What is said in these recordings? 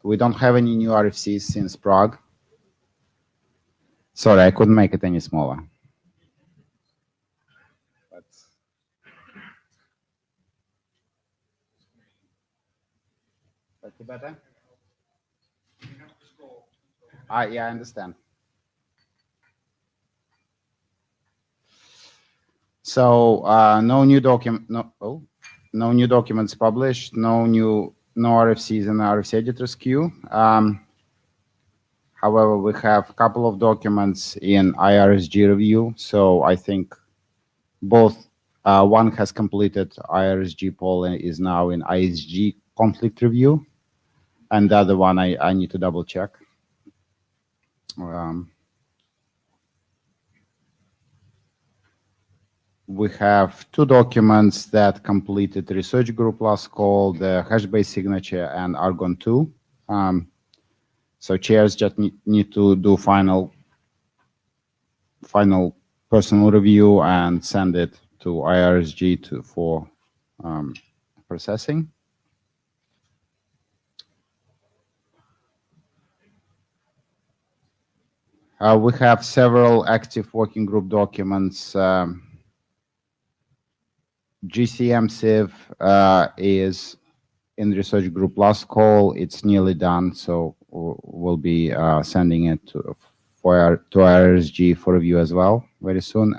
We don't have any new RFCs since Prague. Sorry, I couldn't make it any smaller. That's better? Yeah, I understand. So no new documents published, no RFCs in the RFC editors queue. However, we have a couple of documents in IRSG review. So I think both one has completed IRSG poll and is now in ISG conflict review, and the other one I need to double check. We have two documents that completed research group last call, the hash-based signature and Argon 2. So chairs just need to do final personal review and send it to IRSG for processing. We have several active working group documents. GCM-CIV is in the research group last call. It's nearly done, so we'll be sending it to IRSG for review as well very soon.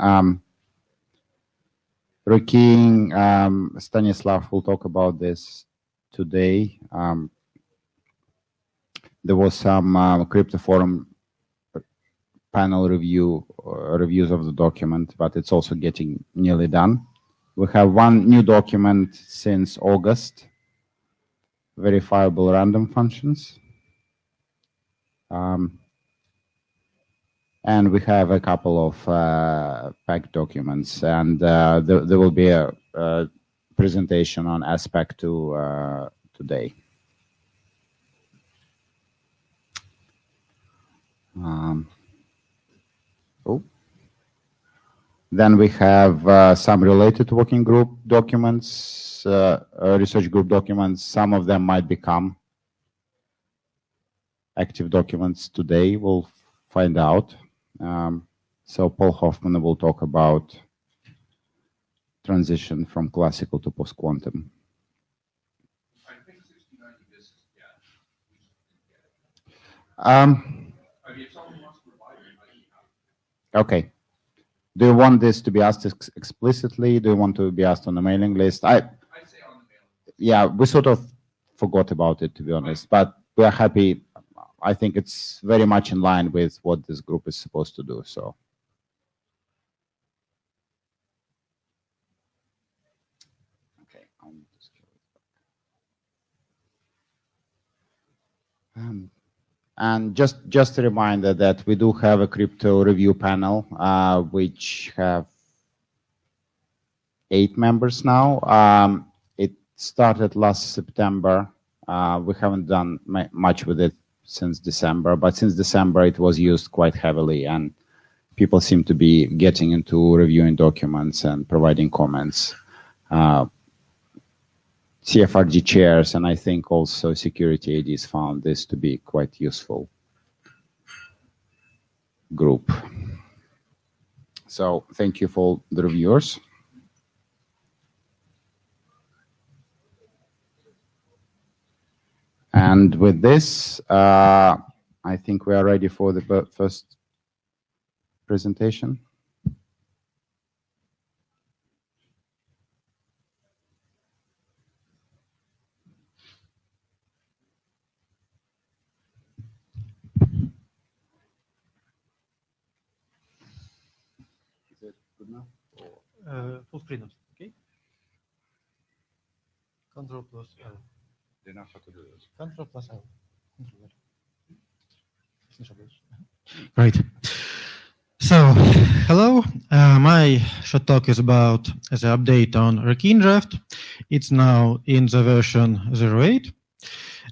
Rekeying, Stanislav will talk about this today. There was some crypto forum panel reviews of the document, but it's also getting nearly done. We have one new document since August, verifiable random functions. And we have a couple of packed documents, and there will be a presentation on Aspect 2 today. Then we have some related working group documents, research group documents. Some of them might become active documents today. We'll find out. So Paul Hoffman will talk about transition from classical to post-quantum. I think 69 is, yeah. I mean, if someone wants to provide it, I can. Okay. Do you want this to be asked explicitly? Do you want to be asked on the mailing list? I'd say on the mailing list. Yeah, we sort of forgot about it, to be honest, but we are happy. I think it's very much in line with what this group is supposed to do. So, okay, I'll need to scale it back. And just a reminder that we do have a crypto review panel, which have 8 members now. It started last September. We haven't done much with it since December, but since December it was used quite heavily, and people seem to be getting into reviewing documents and providing comments. CFRG chairs, and I think also security ADs found this to be quite useful group. So thank you for the reviewers. And with this, I think we are ready for the first presentation. Full screen, okay? Control plus L. Do you know how to do this? Control plus L. Right. So, hello. My short talk is about the update on Rekeying draft. It's now in the version 08.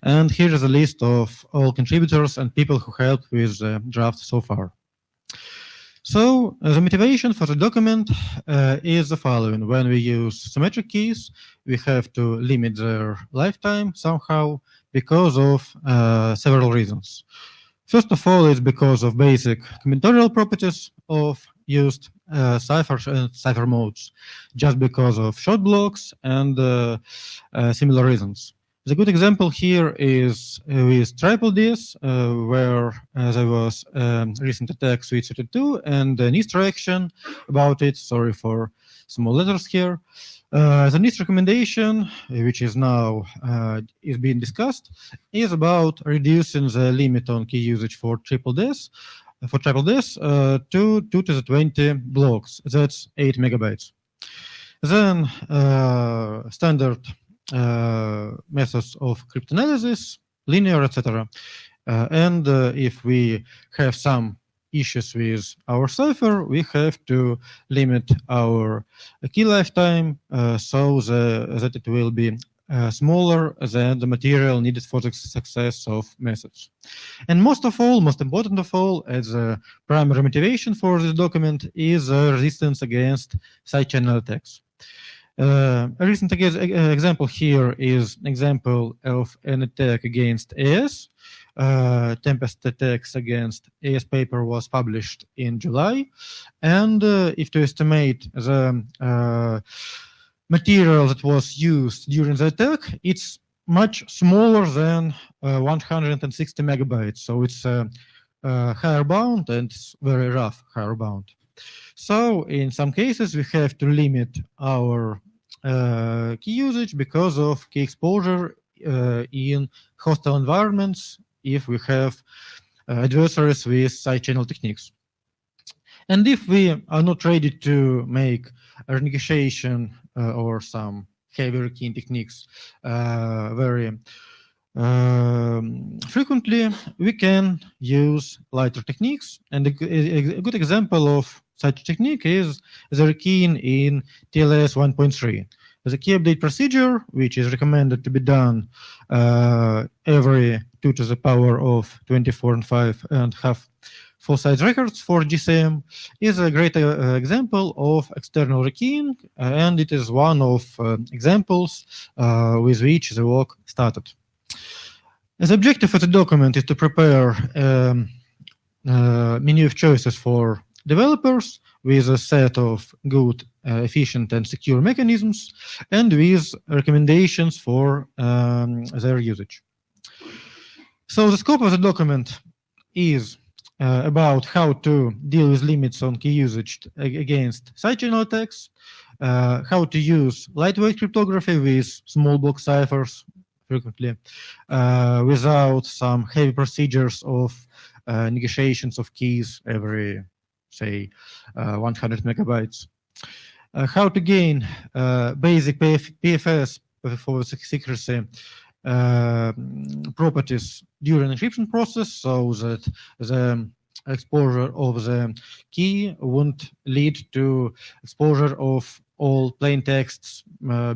And here is a list of all contributors and people who helped with the draft so far. So the motivation for the document is the following. When we use symmetric keys, we have to limit their lifetime somehow because of several reasons. First of all, it's because of basic combinatorial properties of used ciphers and cipher modes, just because of short blocks and similar reasons. The good example here is with TripleDS, where there was recent attack Suite 32 and a NIST reaction about it. Sorry for small letters here. The NIST recommendation, which is now is being discussed, is about reducing the limit on key usage for TripleDS to 2 to the 20 blocks. That's 8 megabytes. Then standard methods of cryptanalysis, linear, etc. And if we have some issues with our cipher, we have to limit our key lifetime so that it will be smaller than the material needed for the success of methods. And most important of all, as a primary motivation for this document is resistance against side channel attacks. A recent example here is an example of an attack against AS. Tempest attacks against AS paper was published in July. And if to estimate the material that was used during the attack, it's much smaller than 160 megabytes. So it's a higher bound and it's very rough higher bound. So in some cases, we have to limit our key usage because of key exposure in hostile environments if we have adversaries with side channel techniques. And if we are not ready to make a renegotiation or some heavier keying techniques very frequently, we can use lighter techniques. And a good example of such technique is the rekeying in TLS 1.3. The key update procedure, which is recommended to be done every 2 to the power of 24 and 5 and have full size records for GCM, is a great example of external rekeying, and it is one of examples with which the work started. The objective of the document is to prepare menu of choices for developers with a set of good, efficient, and secure mechanisms, and with recommendations for their usage. So the scope of the document is about how to deal with limits on key usage against side channel attacks, how to use lightweight cryptography with small block ciphers frequently, without some heavy procedures of negotiations of keys every, say, 100 megabytes. How to gain basic PFS for secrecy properties during encryption process so that the exposure of the key won't lead to exposure of all plain texts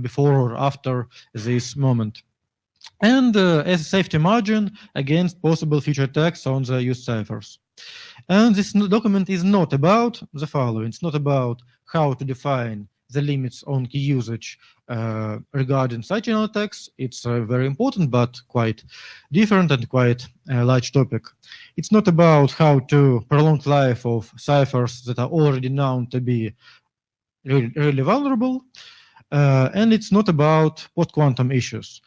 before or after this moment. And as a safety margin against possible future attacks on the used ciphers. And this document is not about the following. It's not about how to define the limits on key usage regarding side channel attacks. It's very important, but quite different and quite a large topic. It's not about how to prolong life of ciphers that are already known to be really vulnerable. And it's not about post-quantum issues.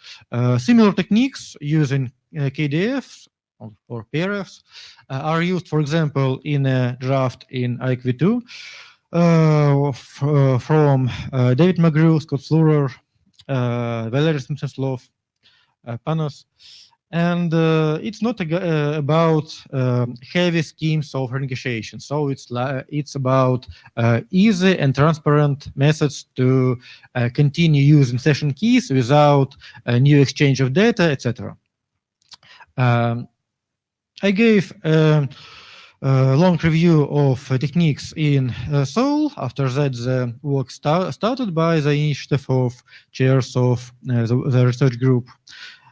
Similar techniques using KDFs or PRFs are used, for example, in a draft in IETF2 from David McGrew, Scott Slurer, Valery Simpson-Sloff, Panos. And it's not about heavy schemes of renegotiation. So it's about easy and transparent methods to continue using session keys without a new exchange of data, etc. I gave a long review of techniques in Seoul. After that, the work started by the initiative of chairs of the research group.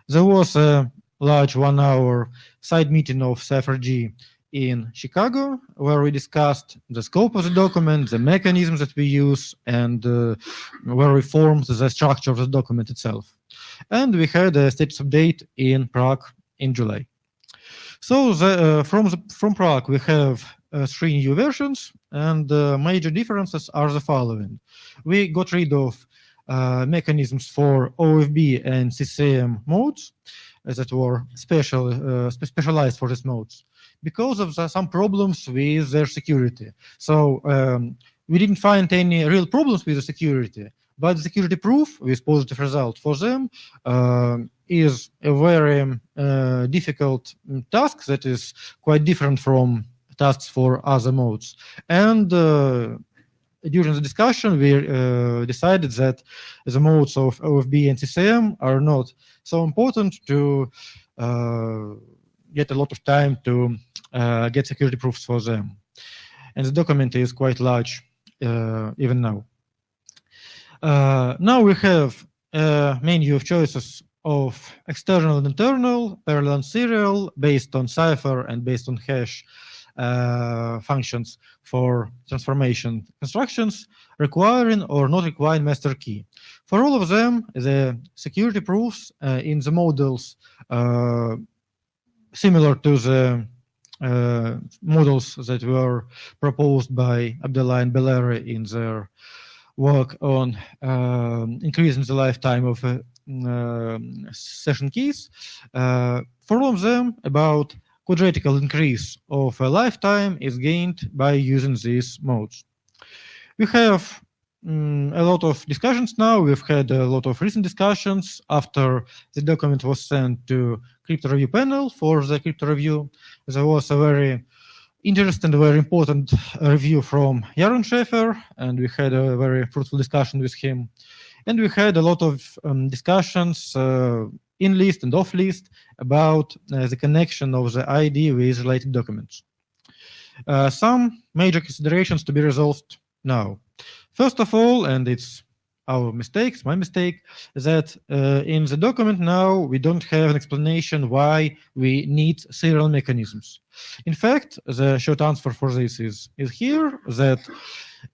There was a large 1-hour side meeting of CFRG in Chicago, where we discussed the scope of the document, the mechanisms that we use, and where we formed the structure of the document itself. And we had a status update in Prague in July. So from Prague, we have 3 new versions, and the major differences are the following. We got rid of mechanisms for OFB and CCM modes that were specialized for these modes because of some problems with their security. So we didn't find any real problems with the security, but the security proof with positive result for them is a very difficult task that is quite different from tasks for other modes. And during the discussion, we decided that the modes of OFB and CCM are not so important to get a lot of time to get security proofs for them. And the document is quite large even now. Now we have a menu of choices of external and internal, parallel and serial, based on cipher and based on hash functions for transformation constructions, requiring or not requiring master key. For all of them, the security proofs in the models similar to the models that were proposed by Abdellah and Belleri in their work on increasing the lifetime of session keys. For all of them, about quadratical increase of a lifetime is gained by using these modes. We have a lot of discussions now. We've had a lot of recent discussions after the document was sent to crypto review panel for the crypto review. There was a very interesting, very important review from Yaron Schaefer, and we had a very fruitful discussion with him. And we had a lot of discussions in list and off list about the connection of the ID with related documents. Some major considerations to be resolved now. First of all, and it's our mistakes, my mistake, that in the document now we don't have an explanation why we need serial mechanisms. In fact, the short answer for this is here, that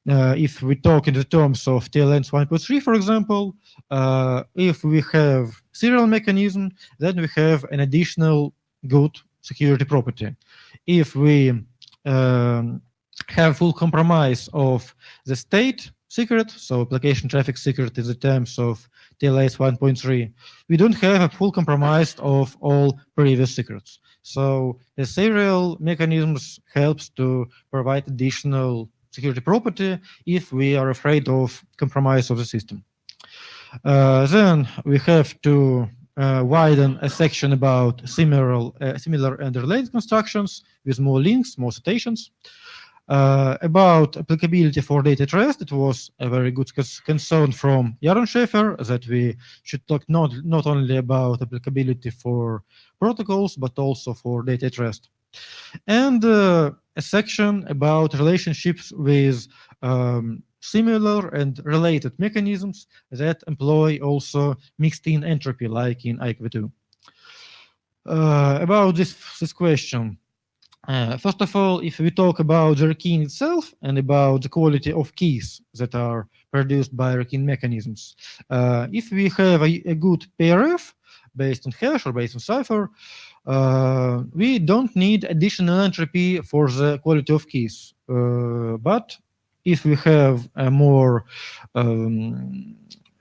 if we talk in the terms of TLNs 1.3, for example, if we have serial mechanism, then we have an additional good security property. If we have full compromise of the state secret, so application traffic secret in the terms of TLS 1.3, we don't have a full compromise of all previous secrets. So the serial mechanisms helps to provide additional security property if we are afraid of compromise of the system. Then we have to widen a section about similar and related constructions with more links, more citations. About applicability for data at rest, it was a very good concern from Yaron Schaefer that we should talk not only about applicability for protocols, but also for data at rest. And a section about relationships with similar and related mechanisms that employ also mixed-in entropy, like in IETF2. About this question, first of all, if we talk about the Rakin itself and about the quality of keys that are produced by Rakin mechanisms, if we have a good PRF based on hash or based on cipher, we don't need additional entropy for the quality of keys. But if we have a more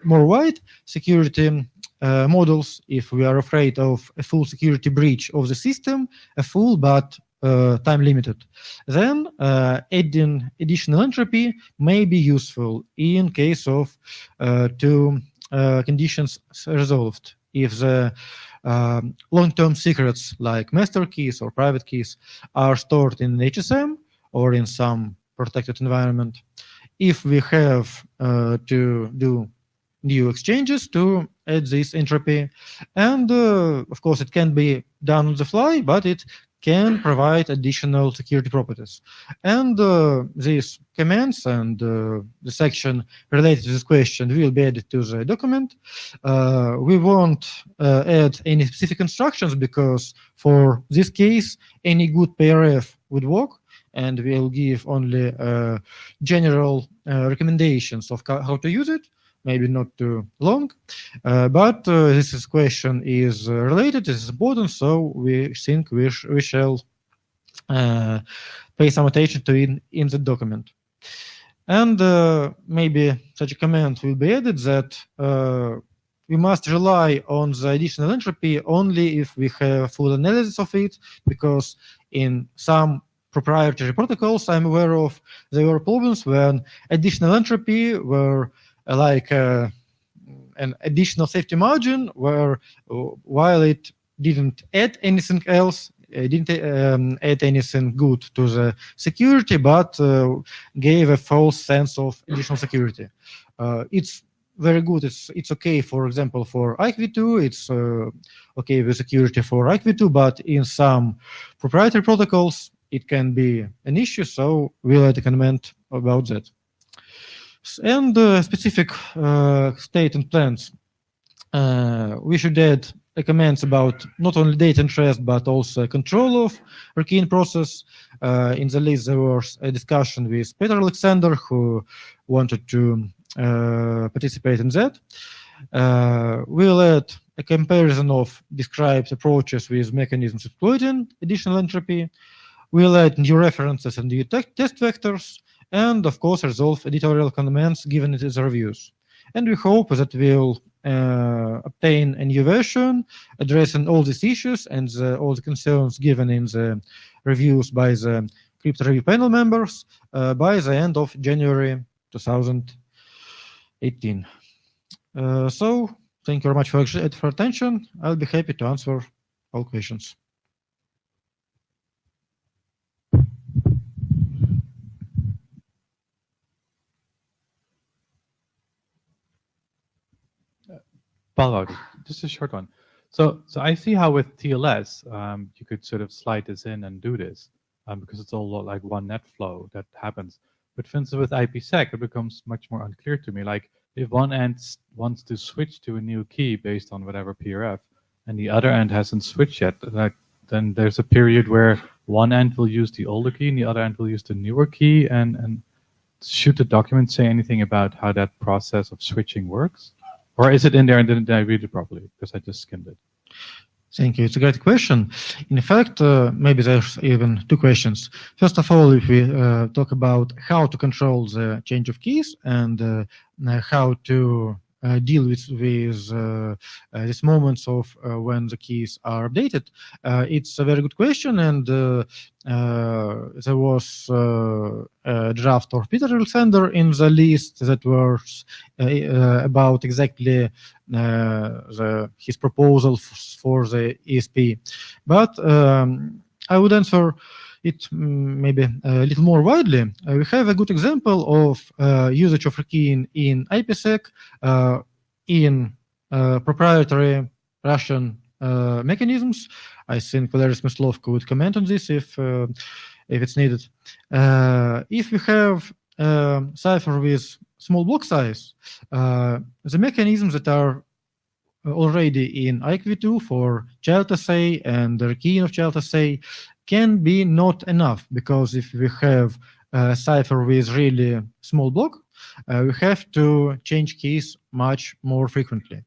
wide security models, if we are afraid of a full security breach of the system, a full but time limited, then adding additional entropy may be useful in case of two conditions resolved. If the long-term secrets like master keys or private keys are stored in HSM or in some protected environment, if we have to do new exchanges to add this entropy, and of course it can be done on the fly, but it can provide additional security properties. And these comments and the section related to this question will be added to the document. We won't add any specific instructions because for this case, any good PRF would work, and we'll give only general recommendations of how to use it. Maybe not too long, but this question is related, this is important, so we think we shall pay some attention to it in the document. And maybe such a comment will be added that we must rely on the additional entropy only if we have full analysis of it, because in some proprietary protocols I'm aware of, there were problems when additional entropy were like an additional safety margin where while it didn't add anything else, it didn't add anything good to the security, but gave a false sense of additional security. It's very good. It's okay, for example, for IETF2, it's okay with security for IETF2, but in some proprietary protocols, it can be an issue, so we'll add a comment about that. And specific state and plans. We should add comments about not only data interest, but also control of Rickean process. In the list, there was a discussion with Peter Alexander, who wanted to participate in that. We'll add a comparison of described approaches with mechanisms exploiting additional entropy. We'll add new references and new test vectors, and of course resolve editorial comments given it as reviews. And we hope that we'll obtain a new version addressing all these issues and all the concerns given in the reviews by the crypto review panel members by the end of January 2018. So thank you very much for attention. I'll be happy to answer all questions. Paolo, just a short one. So I see how with TLS, you could sort of slide this in and do this because it's all like one net flow that happens. But for instance, with Ipsec, it becomes much more unclear to me. Like if one end wants to switch to a new key based on whatever PRF, and the other end hasn't switched yet, then there's a period where one end will use the older key and the other end will use the newer key. And should the document say anything about how that process of switching works? Or is it in there and didn't I read it properly? Because I just skimmed it. Thank you. It's a great question. In fact, maybe there's even two questions. First of all, if we talk about how to control the change of keys and how to deal with these moments of when the keys are updated, it's a very good question. And there was a draft of Peter Alexander in the list that was about exactly his proposal for the ESP. But I would answer it maybe a little more widely. We have a good example of usage of Rickean in Ipsec in proprietary Russian mechanisms. I think Valery Smyslov could comment on this if it's needed. If we have cipher with small block size, the mechanisms that are already in IETF2 for child assay and the Rickean of child assay can be not enough, because if we have a cipher with really small block, we have to change keys much more frequently.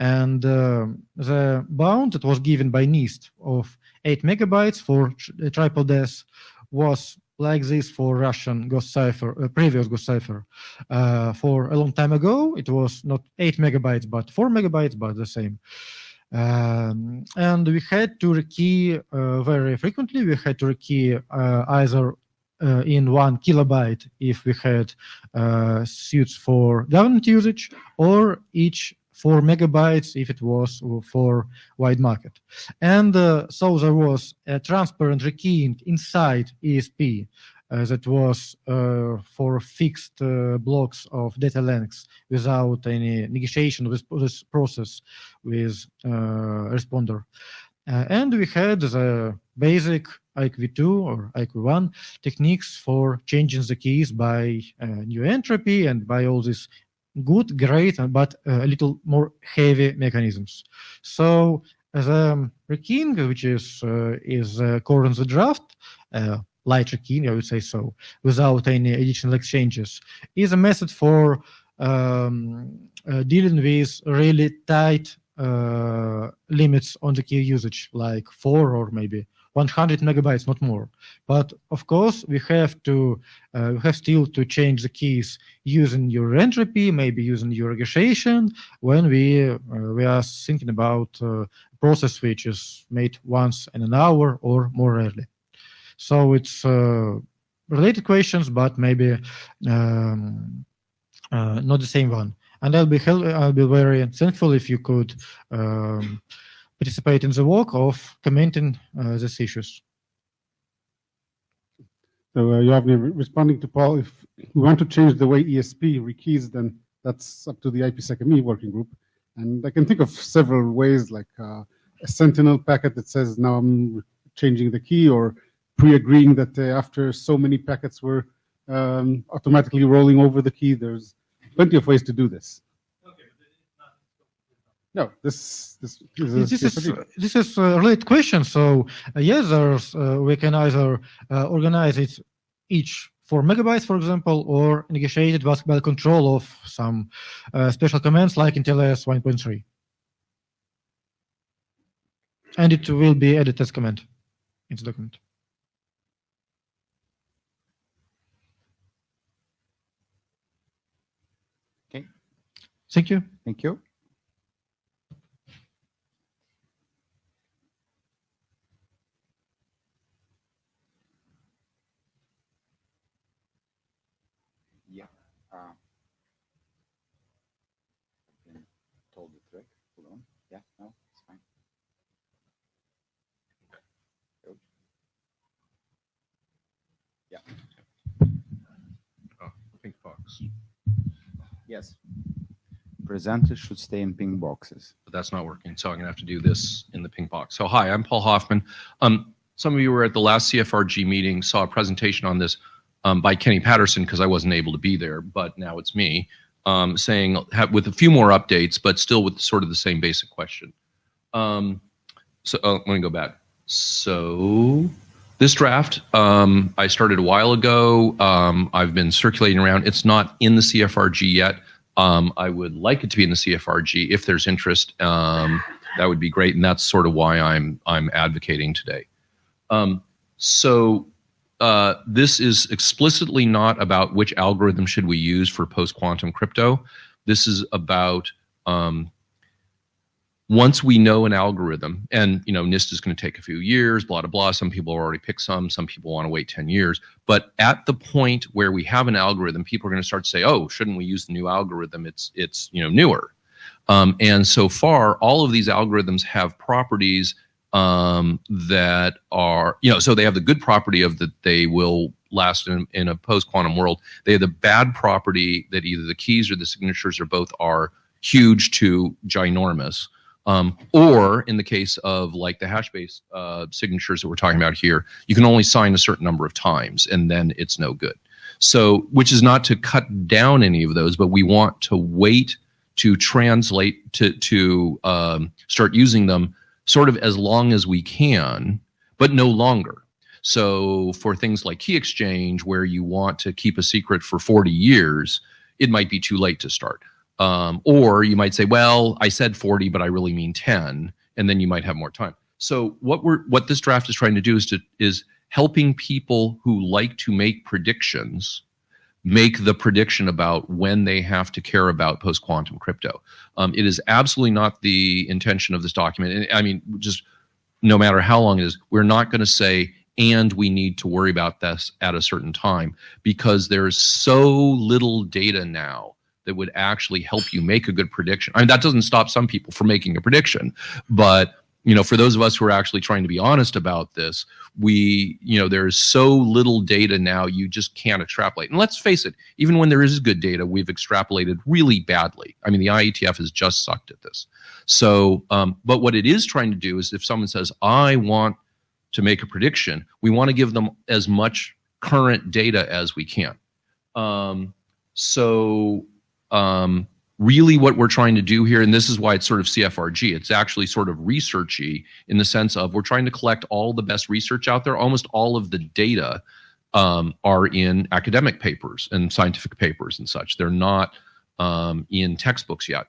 And the bound that was given by NIST of 8 megabytes for triple DES was like this for Russian Ghost cipher, previous Ghost cipher. For a long time ago, it was not 8 megabytes, but 4 megabytes, but the same. And we had to rekey very frequently. We had to rekey either in 1 kilobyte if we had suits for government usage, or each 4 megabytes if it was for wide market. And so there was a transparent rekeying inside ESP that was for fixed blocks of data lengths without any negotiation with this process with responder. And we had the basic IETF2 or IETF1 techniques for changing the keys by new entropy and by all these good, great, but a little more heavy mechanisms. So the rekeying, which is core in the draft, light rekeying, I would say so, without any additional exchanges, is a method for dealing with really tight limits on the key usage, like 4 or maybe 100 megabytes, not more. But of course, we have still to change the keys using your entropy, maybe using your negotiation, when we are thinking about a process which is made once in an hour or more rarely. So it's related questions, but maybe not the same one. And I'll be very thankful if you could participate in the work of commenting these issues. So Yavni, responding to Paul, if we want to change the way ESP rekeys, then that's up to the IPsec ME working group. And I can think of several ways, like a Sentinel packet that says, now I'm changing the key, or pre-agreeing that after so many packets were automatically rolling over the key. There's plenty of ways to do this. No, this is a related question. So yes, we can either organize it each 4 megabytes, for example, or negotiate it by control of some special commands like in TLS 1.3. And it will be added as command in the document. Okay. Thank you. Thank you. Yeah. I've been told the trick. Hold on. Yeah, no, it's fine. Good. Yeah. Oh, pink box. Yes. Presenters should stay in pink boxes. But that's not working, so I'm gonna have to do this in the pink box. So hi, I'm Paul Hoffman. Some of you were at the last CFRG meeting, saw a presentation on this by Kenny Patterson, because I wasn't able to be there, but now it's me, saying with a few more updates, but still with sort of the same basic question. So let me go back. So this draft, I started a while ago. I've been circulating around. It's not in the CFRG yet. I would like it to be in the CFRG. If there's interest, that would be great, and that's sort of why I'm advocating today. This is explicitly not about which algorithm should we use for post-quantum crypto. This is about once we know an algorithm, and NIST is going to take a few years, blah, blah, blah. Some people already picked some people want to wait 10 years. But at the point where we have an algorithm, people are going to start to say, oh, shouldn't we use the new algorithm? It's newer. And so far, all of these algorithms have properties that are, so they have the good property of that they will last in a post-quantum world. They have the bad property that either the keys or the signatures or both are huge to ginormous. Or in the case of like the hash-based signatures that we're talking about here, you can only sign a certain number of times and then it's no good. So, which is not to cut down any of those, but we want to wait to translate to start using them sort of as long as we can, but no longer. So for things like key exchange, where you want to keep a secret for 40 years, it might be too late to start. Or you might say, well, I said 40, but I really mean 10, and then you might have more time. So what this draft is trying to do is helping people who like to make predictions make the prediction about when they have to care about post-quantum crypto. It is absolutely not the intention of this document. And I mean, just no matter how long it is, we're not going to say, and we need to worry about this at a certain time, because there's so little data now that would actually help you make a good prediction. I mean, that doesn't stop some people from making a prediction, but for those of us who are actually trying to be honest about this, there's so little data now, you just can't extrapolate. And let's face it, even when there is good data, we've extrapolated really badly. I mean, the IETF has just sucked at this. So, but what it is trying to do is if someone says, I want to make a prediction, we want to give them as much current data as we can. Really what we're trying to do here, and this is why it's sort of CFRG, it's actually sort of researchy in the sense of we're trying to collect all the best research out there. Almost all of the data are in academic papers and scientific papers and such. They're not in textbooks yet.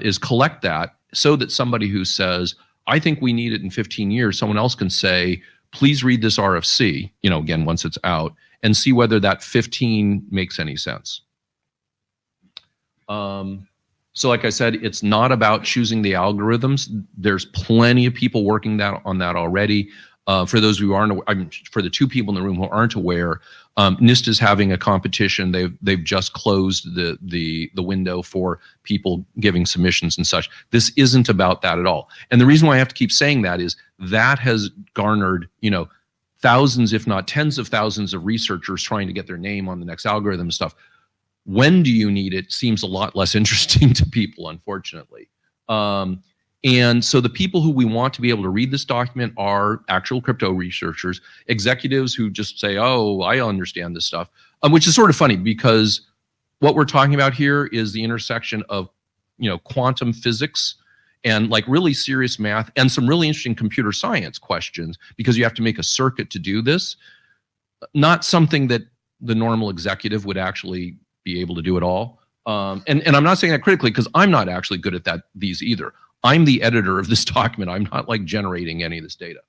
Is collect that so that somebody who says, I think we need it in 15 years, someone else can say, please read this RFC, again, once it's out, and see whether that 15 makes any sense. So like I said, it's not about choosing the algorithms. There's plenty of people working on that already. For those who aren't, for the two people in the room who aren't aware, NIST is having a competition. They've just closed the window for people giving submissions and such. This isn't about that at all. And the reason why I have to keep saying that is that has garnered, thousands, if not tens of thousands of researchers trying to get their name on the next algorithm and stuff. When do you need it seems a lot less interesting to people, unfortunately. And so the people who we want to be able to read this document are actual crypto researchers, executives who just say, oh, I understand this stuff, which is sort of funny because what we're talking about here is the intersection of, quantum physics and like really serious math and some really interesting computer science questions because you have to make a circuit to do this. Not something that the normal executive would actually be able to do at all. And I'm not saying that critically because I'm not actually good at these either. I'm the editor of this document. I'm not like generating any of this data.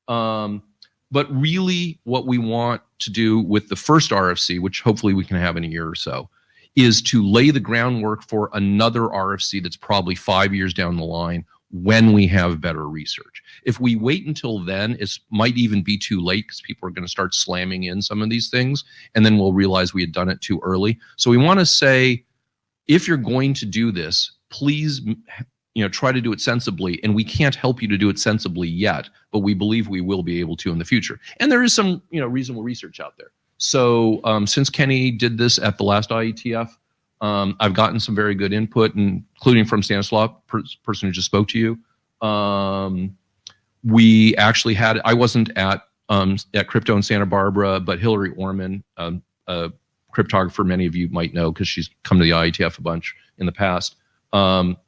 But really what we want to do with the first RFC, which hopefully we can have in a year or so, is to lay the groundwork for another RFC that's probably 5 years down the line when we have better research. If we wait until then, it might even be too late because people are going to start slamming in some of these things, and then we'll realize we had done it too early. So we want to say, if you're going to do this, please try to do it sensibly, and we can't help you to do it sensibly yet, but we believe we will be able to in the future. And there is some, reasonable research out there. So since Kenny did this at the last IETF, I've gotten some very good input, including from Stanislav, person who just spoke to you. We actually had, I wasn't at Crypto in Santa Barbara, but Hillary Orman, a cryptographer many of you might know because she's come to the IETF a bunch in the past,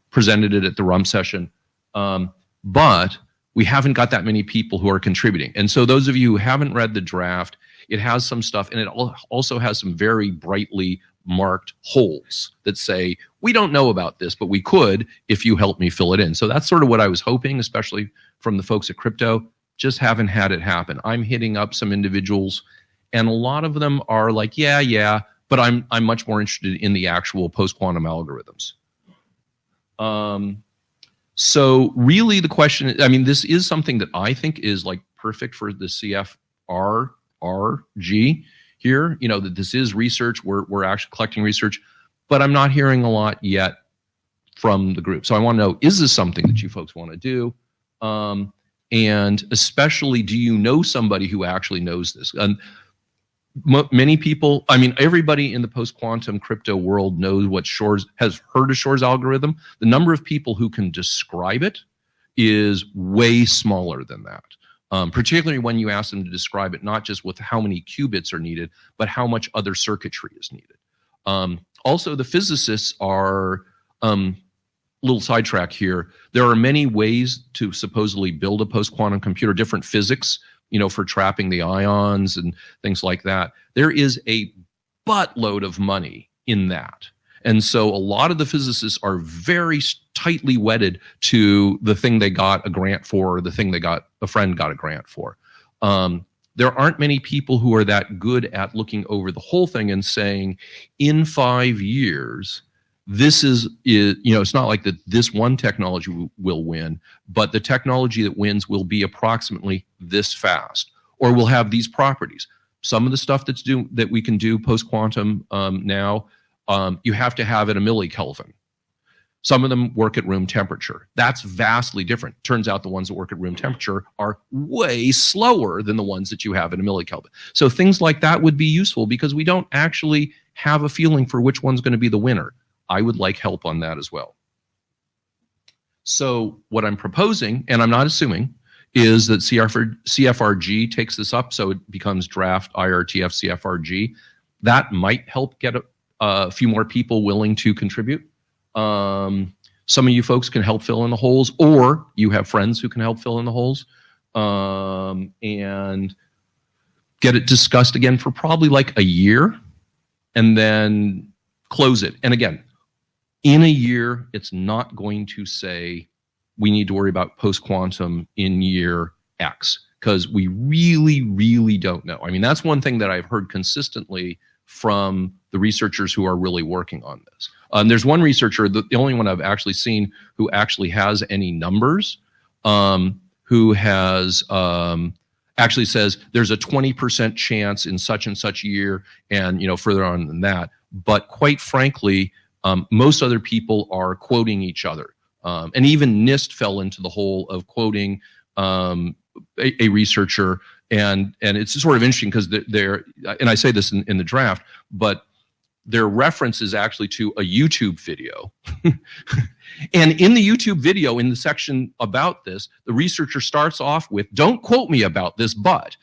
presented it at the RUM session, but we haven't got that many people who are contributing. And so those of you who haven't read the draft, it has some stuff, and it also has some very brightly marked holes that say, we don't know about this, but we could if you help me fill it in. So that's sort of what I was hoping, especially from the folks at Crypto. Just haven't had it happen. I'm hitting up some individuals, and a lot of them are like, yeah, but I'm much more interested in the actual post-quantum algorithms. So really the question is, this is something that I think is like perfect for the CFRG here, that this is research, we're actually collecting research, but I'm not hearing a lot yet from the group. So I want to know, is this something that you folks want to do? And especially, do you know somebody who actually knows this? And many people, everybody in the post-quantum crypto world knows what has heard of Shor's algorithm. The number of people who can describe it is way smaller than that. Particularly when you ask them to describe it, not just with how many qubits are needed, but how much other circuitry is needed. Also, the physicists are, little sidetrack here, there are many ways to supposedly build a post-quantum computer, different physics, for trapping the ions and things like that. There is a buttload of money in that. And so a lot of the physicists are very tightly wedded to the thing they got a grant for, or the thing a friend got a grant for. There aren't many people who are that good at looking over the whole thing and saying, in 5 years, this is it's not like that this one technology will win, but the technology that wins will be approximately this fast, or will have these properties. Some of the stuff that we can do post-quantum now, you have to have at a millikelvin. Some of them work at room temperature. That's vastly different. Turns out the ones that work at room temperature are way slower than the ones that you have at a millikelvin. So things like that would be useful because we don't actually have a feeling for which one's going to be the winner. I would like help on that as well. So what I'm proposing, and I'm not assuming, is that CFRG takes this up, so it becomes draft IRTF CFRG. That might help get a few more people willing to contribute. Some of you folks can help fill in the holes, or you have friends who can help fill in the holes, and get it discussed again for probably like a year, and then close it. And again, in a year, it's not going to say we need to worry about post-quantum in year X, because we really, really don't know. I mean, that's one thing that I've heard consistently from the researchers who are really working on this. There's one researcher, the only one I've actually seen who actually has any numbers, who has actually says there's a 20% chance in such and such year, and further on than that. But quite frankly, most other people are quoting each other. And even NIST fell into the hole of quoting a researcher, and it's sort of interesting because they're, and I say this in the draft, but their reference is actually to a YouTube video. And in the YouTube video, in the section about this, the researcher starts off with, "Don't quote me about this, but,"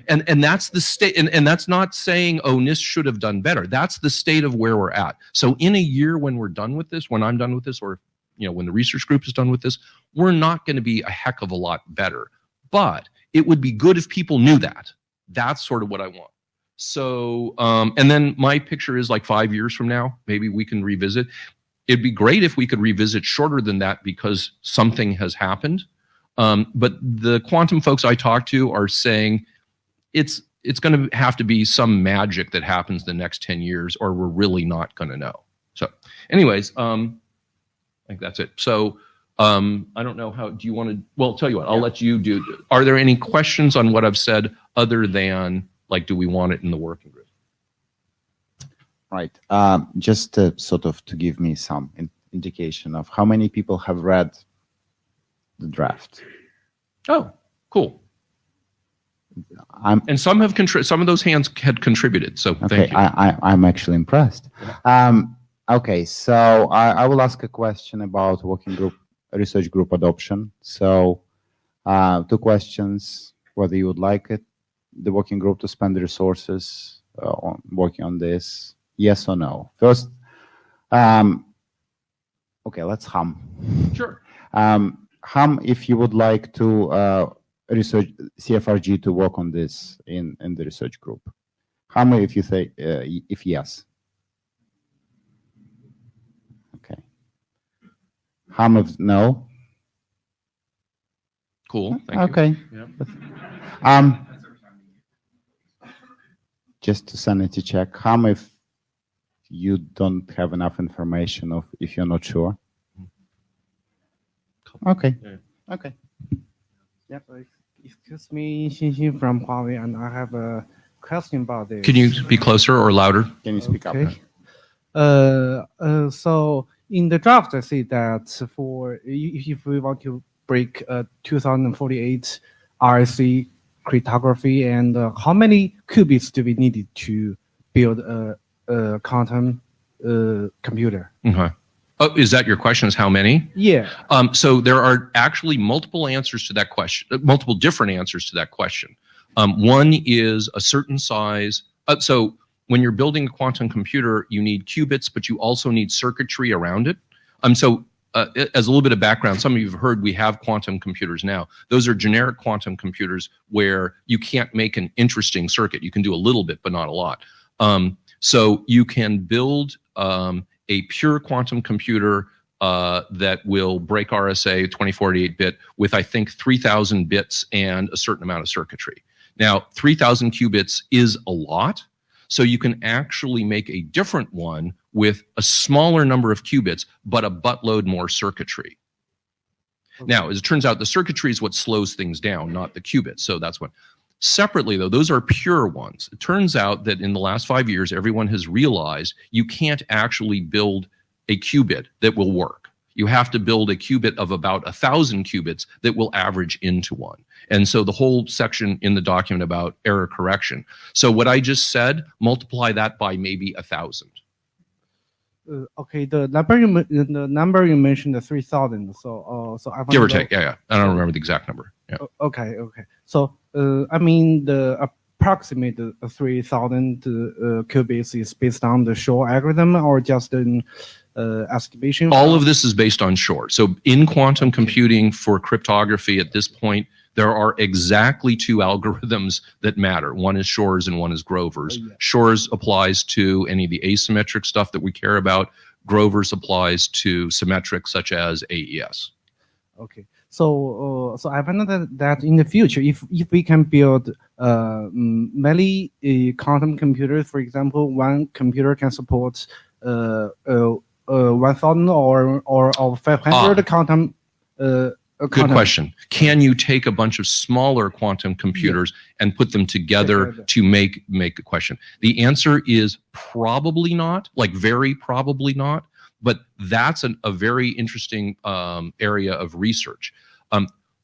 and that's the state, and that's not saying, oh, NIST should have done better. That's the state of where we're at. So in a year, when we're done with this, when I'm done with this, or when the research group is done with this, we're not going to be a heck of a lot better. But it would be good if people knew that. That's sort of what I want. So, and then my picture is like 5 years from now, maybe we can revisit. It'd be great if we could revisit shorter than that because something has happened. But the quantum folks I talk to are saying it's going to have to be some magic that happens the next 10 years, or we're really not going to know. So anyways, I think that's it. So I don't know how, do you want to, well, tell you what, I'll let you do. Are there any questions on what I've said other than, like, do we want it in the working group? Right. Just to sort of to give me some indication of how many people have read the draft. Oh, cool. And some have some of those hands had contributed. So okay, thank you. I'm actually impressed. Okay, so I will ask a question about working group, research group adoption. So 2 questions: whether you would like the working group to spend the resources on working on this, yes or no. First, okay, let's hum. Sure. Hum if you would like to research CFRG to work on this in the research group. Hum if you say if yes. Okay. Hum if no. Cool. Thank okay. you. Yep. Just to sanity check, hum if you don't have enough information, or if you're not sure. Okay. Yeah. Okay. Yep. Excuse me, Xinxin from Huawei, and I have a question about this. Can you be closer or louder? Can you speak up? So in the draft, I see that if we want to break 2048 RSC cryptography, and how many qubits do we need to build a quantum computer? Okay. Oh, is that your question? Is how many? Yeah. So there are actually multiple answers to that question, multiple different answers to that question. One is a certain size. So when you're building a quantum computer, you need qubits, but you also need circuitry around it. So as a little bit of background, some of you have heard we have quantum computers now. Those are generic quantum computers where you can't make an interesting circuit. You can do a little bit, but not a lot. So you can build a pure quantum computer that will break RSA 24-to-8-bit with, I think, 3,000 bits and a certain amount of circuitry. Now, 3,000 qubits is a lot, so you can actually make a different one with a smaller number of qubits, but a buttload more circuitry. Okay. Now, as it turns out, the circuitry is what slows things down, not the qubits, so that's what. Separately, though, those are pure ones. It turns out that in the last 5 years, everyone has realized you can't actually build a qubit that will work. You have to build a qubit of about 1,000 qubits that will average into one. And so the whole section in the document about error correction. So what I just said, multiply that by maybe 1,000. Okay, the number you mentioned, the 3,000. So I want Give or to know- take. Yeah. I don't remember the exact number. Yeah. Okay. So I mean the approximate 3,000 qubits is based on the Shor algorithm or just an estimation? All of this is based on Shor. So in quantum computing for cryptography at this point, there are exactly two algorithms that matter. One is Shor's and one is Grover's. Yeah. Shor's applies to any of the asymmetric stuff that we care about. Grover's applies to symmetric, such as AES. Okay. So I wonder that in the future, if we can build many quantum computers, for example, one computer can support 1,000 or 500 quantum. Good question. Can you take a bunch of smaller quantum computers and put them together to make a question? The answer is probably not, like very probably not, but that's a very interesting area of research.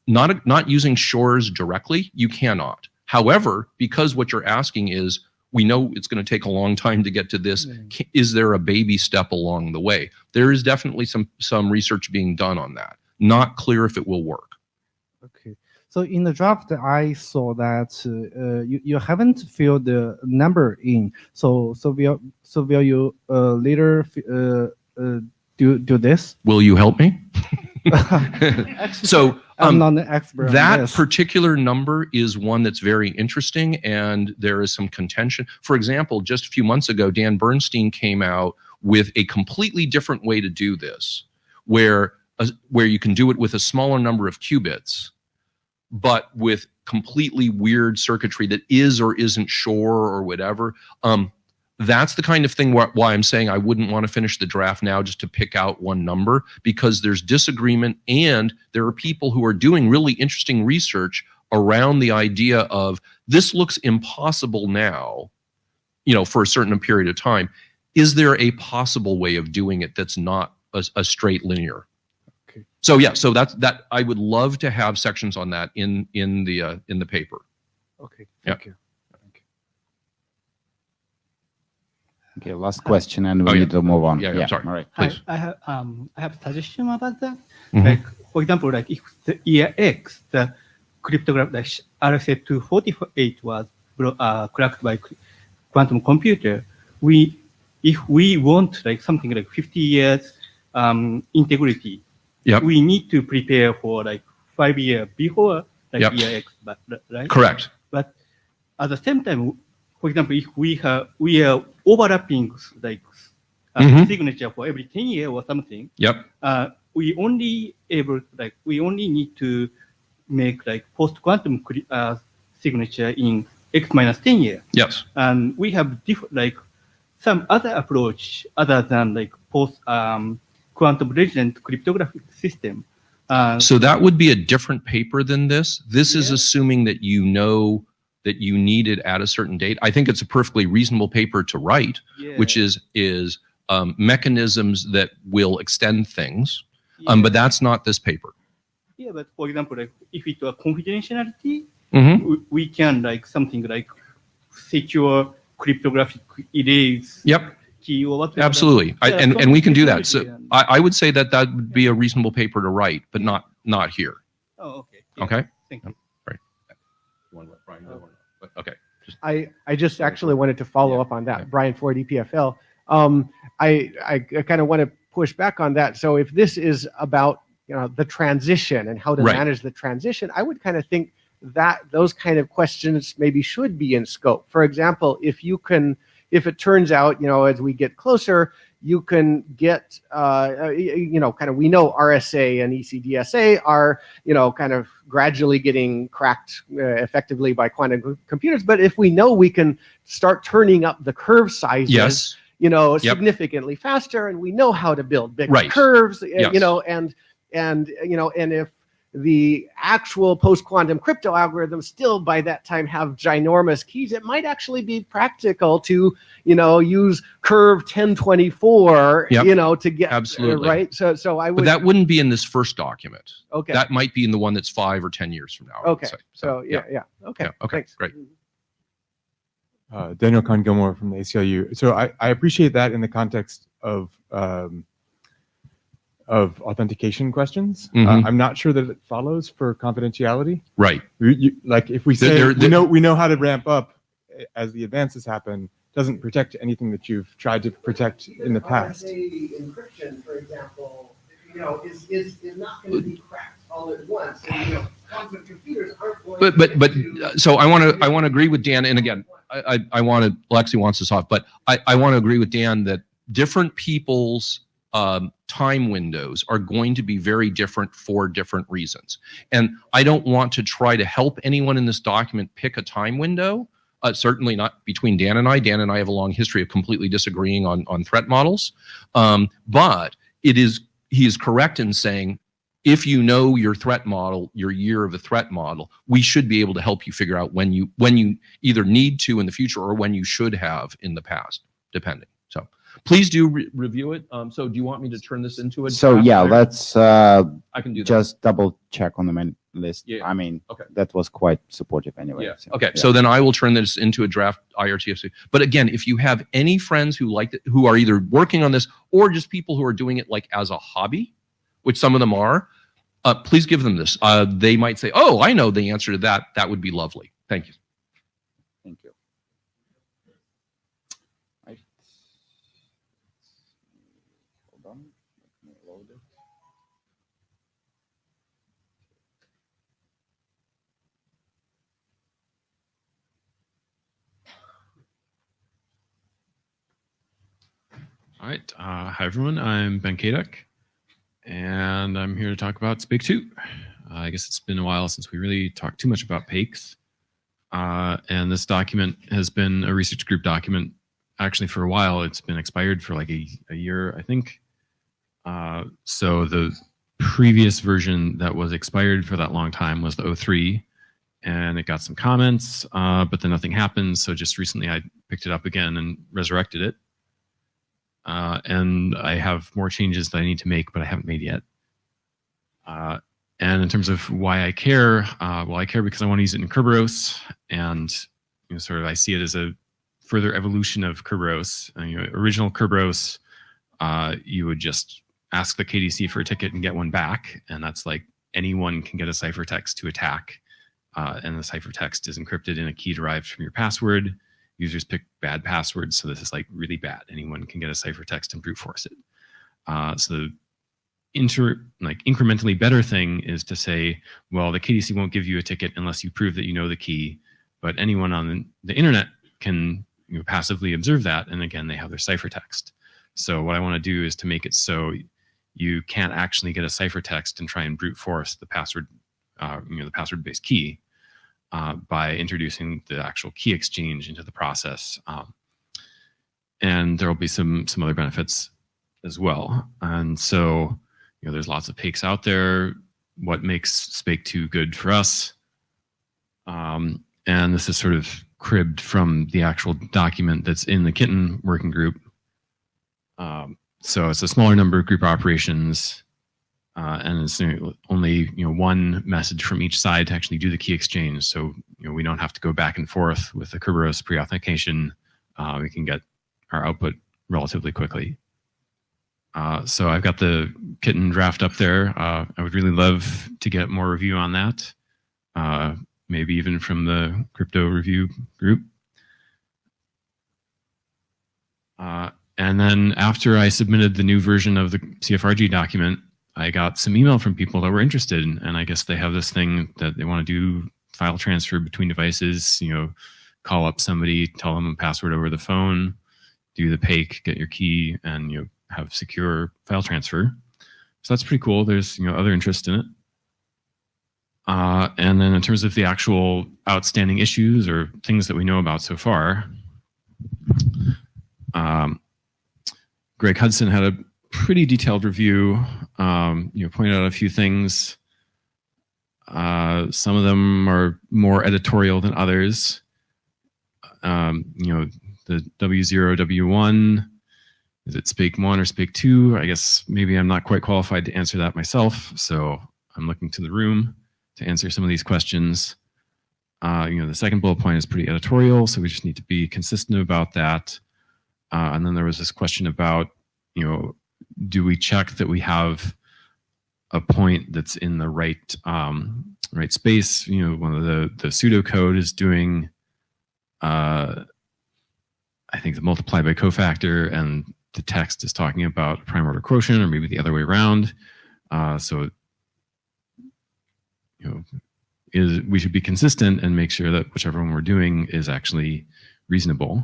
Not using Shor's directly, you cannot. However, because what you're asking is, we know it's going to take a long time to get to this. Is there a baby step along the way? There is definitely some research being done on that. Not clear if it will work. Okay. So in the draft, I saw that you haven't filled the number in. So will you later do this? Will you help me? So I'm not an expert on that this. particular number is one that's very interesting, and there is some contention. For example, just a few months ago, Dan Bernstein came out with a completely different way to do this, where you can do it with a smaller number of qubits, but with completely weird circuitry that is or isn't Shor or whatever. That's the kind of thing why I'm saying I wouldn't want to finish the draft now just to pick out one number, because there's disagreement, and there are people who are doing really interesting research around the idea of this looks impossible now, for a certain period of time. Is there a possible way of doing it that's not a straight linear? Okay. So yeah, so that I would love to have sections on that in the paper. Okay. Thank you. Okay, last question, and we need to move on. Yeah, sorry. All right. Please. I have a suggestion about that. Mhm. Like, for example, like if the year X, the cryptograph, like RSA-248 was cracked by quantum computer, if we want like something like 50 years integrity, Yep. we need to prepare for like 5 years before like Yep. year X, right? Correct. But at the same time, for example, if we are overlapping like Mhm. signature for every 10 years or something, Yep. we only need to make like post quantum signature in X minus 10 years, Yes. and we have some other approach other than like post quantum resident cryptographic system. So that would be a different paper than this. This is Yeah. assuming that you know that you need it at a certain date. I think it's a perfectly reasonable paper to write, Yeah. which is mechanisms that will extend things. But that's not this paper. Yeah, but for example, like if it were confidentiality, Mhm. we can like something like secure cryptographic erase Yep. key or whatever. Absolutely. Yeah, And we can do that. So technology I would say that would be a reasonable paper to write, but not here. Oh, okay. Yeah. Okay. Thank you. Okay. I just actually wanted to follow Yeah. up on that. Yeah. Brian Ford, EPFL. I kind of want to push back on that. So if this is about the transition and how to Right. manage the transition, I would kind of think that those kind of questions maybe should be in scope. For example, if it turns out as we get closer, you can get kind of, we know RSA and ECDSA are kind of gradually getting cracked effectively by quantum computers. But if we know we can start turning up the curve sizes, Yes. Yep. significantly faster, and we know how to build bigger Right. curves, Yes. and if the actual post-quantum crypto algorithms still by that time have ginormous keys, it might actually be practical to use curve 1024 Yep. to get Absolutely. right. So I would But that wouldn't be in this first document. okay. That might be in the one that's 5 or 10 years from now. I would Okay. say. So yeah. Okay. Yeah, okay. Thanks. Great. Daniel Kahn Gilmore from the ACLU. So I appreciate that in the context of authentication questions. Mhm. I'm not sure that it follows for confidentiality. Right. Like if we say we know how to ramp up as the advances happen, doesn't protect anything that you've tried to protect in the past. RSA encryption, for example, is not going to be cracked all at once. And, quantum computers aren't going But so I want to agree with Dan. And again, I want to, Lexi wants us off, but I want to agree with Dan that different people's time windows are going to be very different for different reasons. And I don't want to try to help anyone in this document pick a time window. Certainly not between Dan and I. Dan and I have a long history of completely disagreeing on threat models. But he is correct in saying, if you know your threat model, your year of a threat model, we should be able to help you figure out when you either need to in the future or when you should have in the past, depending. So please do review it. So do you want me to turn this into a So draft yeah, later? let's I can do that. just double check on the main list. Yeah. I mean, Okay. that was quite supportive anyway. Yeah. So, Okay. So then I will turn this into a draft IRTF. But again, if you have any friends who like it, who are either working on this or just people who are doing it like as a hobby, which some of them are, please give them this. They might say, "Oh, I know the answer to that." That would be lovely. Thank you. Thank you. Right. Hold on. Let me load it. All right. Hi, everyone. I'm Ben Kaduk, and I'm here to talk about SPIG 2. I guess it's been a while since we really talked too much about PAICs. And this document has been a research group document actually for a while. It's been expired for like a year, I think. So the previous version that was expired for that long time was the 03, and it got some comments, but then nothing happened. So just recently I picked it up again and resurrected it. And I have more changes that I need to make, but I haven't made yet. And in terms of why I care, well, I care because I want to use it in Kerberos, and sort of I see it as a further evolution of Kerberos. Original Kerberos, you would just ask the KDC for a ticket and get one back, and that's like anyone can get a ciphertext to attack, and the ciphertext is encrypted in a key derived from your password. Users pick bad passwords, so this is like really bad. Anyone can get a ciphertext and brute force it. So the incrementally better thing is to say, well, the KDC won't give you a ticket unless you prove that you know the key, but anyone on the internet can passively observe that, and again, they have their ciphertext. So what I want to do is to make it so you can't actually get a ciphertext and try and brute force the password, the password-based key, by introducing the actual key exchange into the process. And there will be some other benefits as well. And so, there's lots of PAICs out there. What makes SPIG 2 good for us? And this is sort of cribbed from the actual document that's in the Kitten working group. So it's a smaller number of group operations, and it's only one message from each side to actually do the key exchange. So we don't have to go back and forth with the Kerberos pre-authentication. We can get our output relatively quickly. So I've got the Kitten draft up there. I would really love to get more review on that, maybe even from the crypto review group. And then after I submitted the new version of the CFRG document, I got some email from people that were interested, and I guess they have this thing that they want to do file transfer between devices, call up somebody, tell them a password over the phone, do the PAIC, get your key, and have secure file transfer. So that's pretty cool. There's other interest in it. And then in terms of the actual outstanding issues or things that we know about so far, Greg Hudson had a pretty detailed review, pointed out a few things. Some of them are more editorial than others. The W0, W1, is it SPIG 1 or SPIG 2? I guess maybe I'm not quite qualified to answer that myself, so I'm looking to the room to answer some of these questions. The second bullet point is pretty editorial, so we just need to be consistent about that. And then there was this question about, do we check that we have a point that's in the right right space? One of the pseudocode is doing, I think, the multiply by cofactor, and the text is talking about prime order quotient, or maybe the other way around. So we should be consistent and make sure that whichever one we're doing is actually reasonable.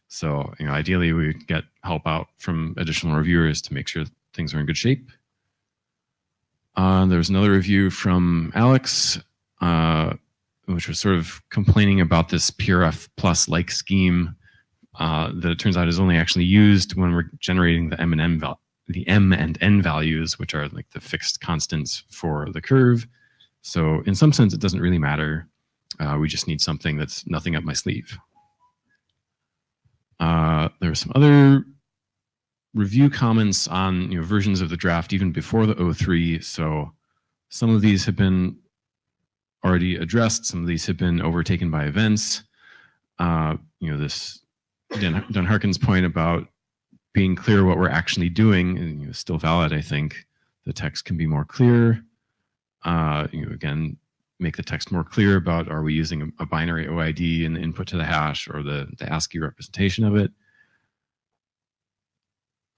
So ideally we get help out from additional reviewers to make sure things are in good shape. There was another review from Alex, which was sort of complaining about this PRF plus like scheme that it turns out is only actually used when we're generating the M and N values, which are like the fixed constants for the curve. So in some sense, it doesn't really matter. We just need something that's nothing up my sleeve. There were some other review comments on versions of the draft even before the 03. So some of these have been already addressed. Some of these have been overtaken by events. This Dan Harkin's point about being clear what we're actually doing is still valid. I think the text can be more clear. Again, make the text more clear about, are we using a binary OID in the input to the hash or the ASCII representation of it?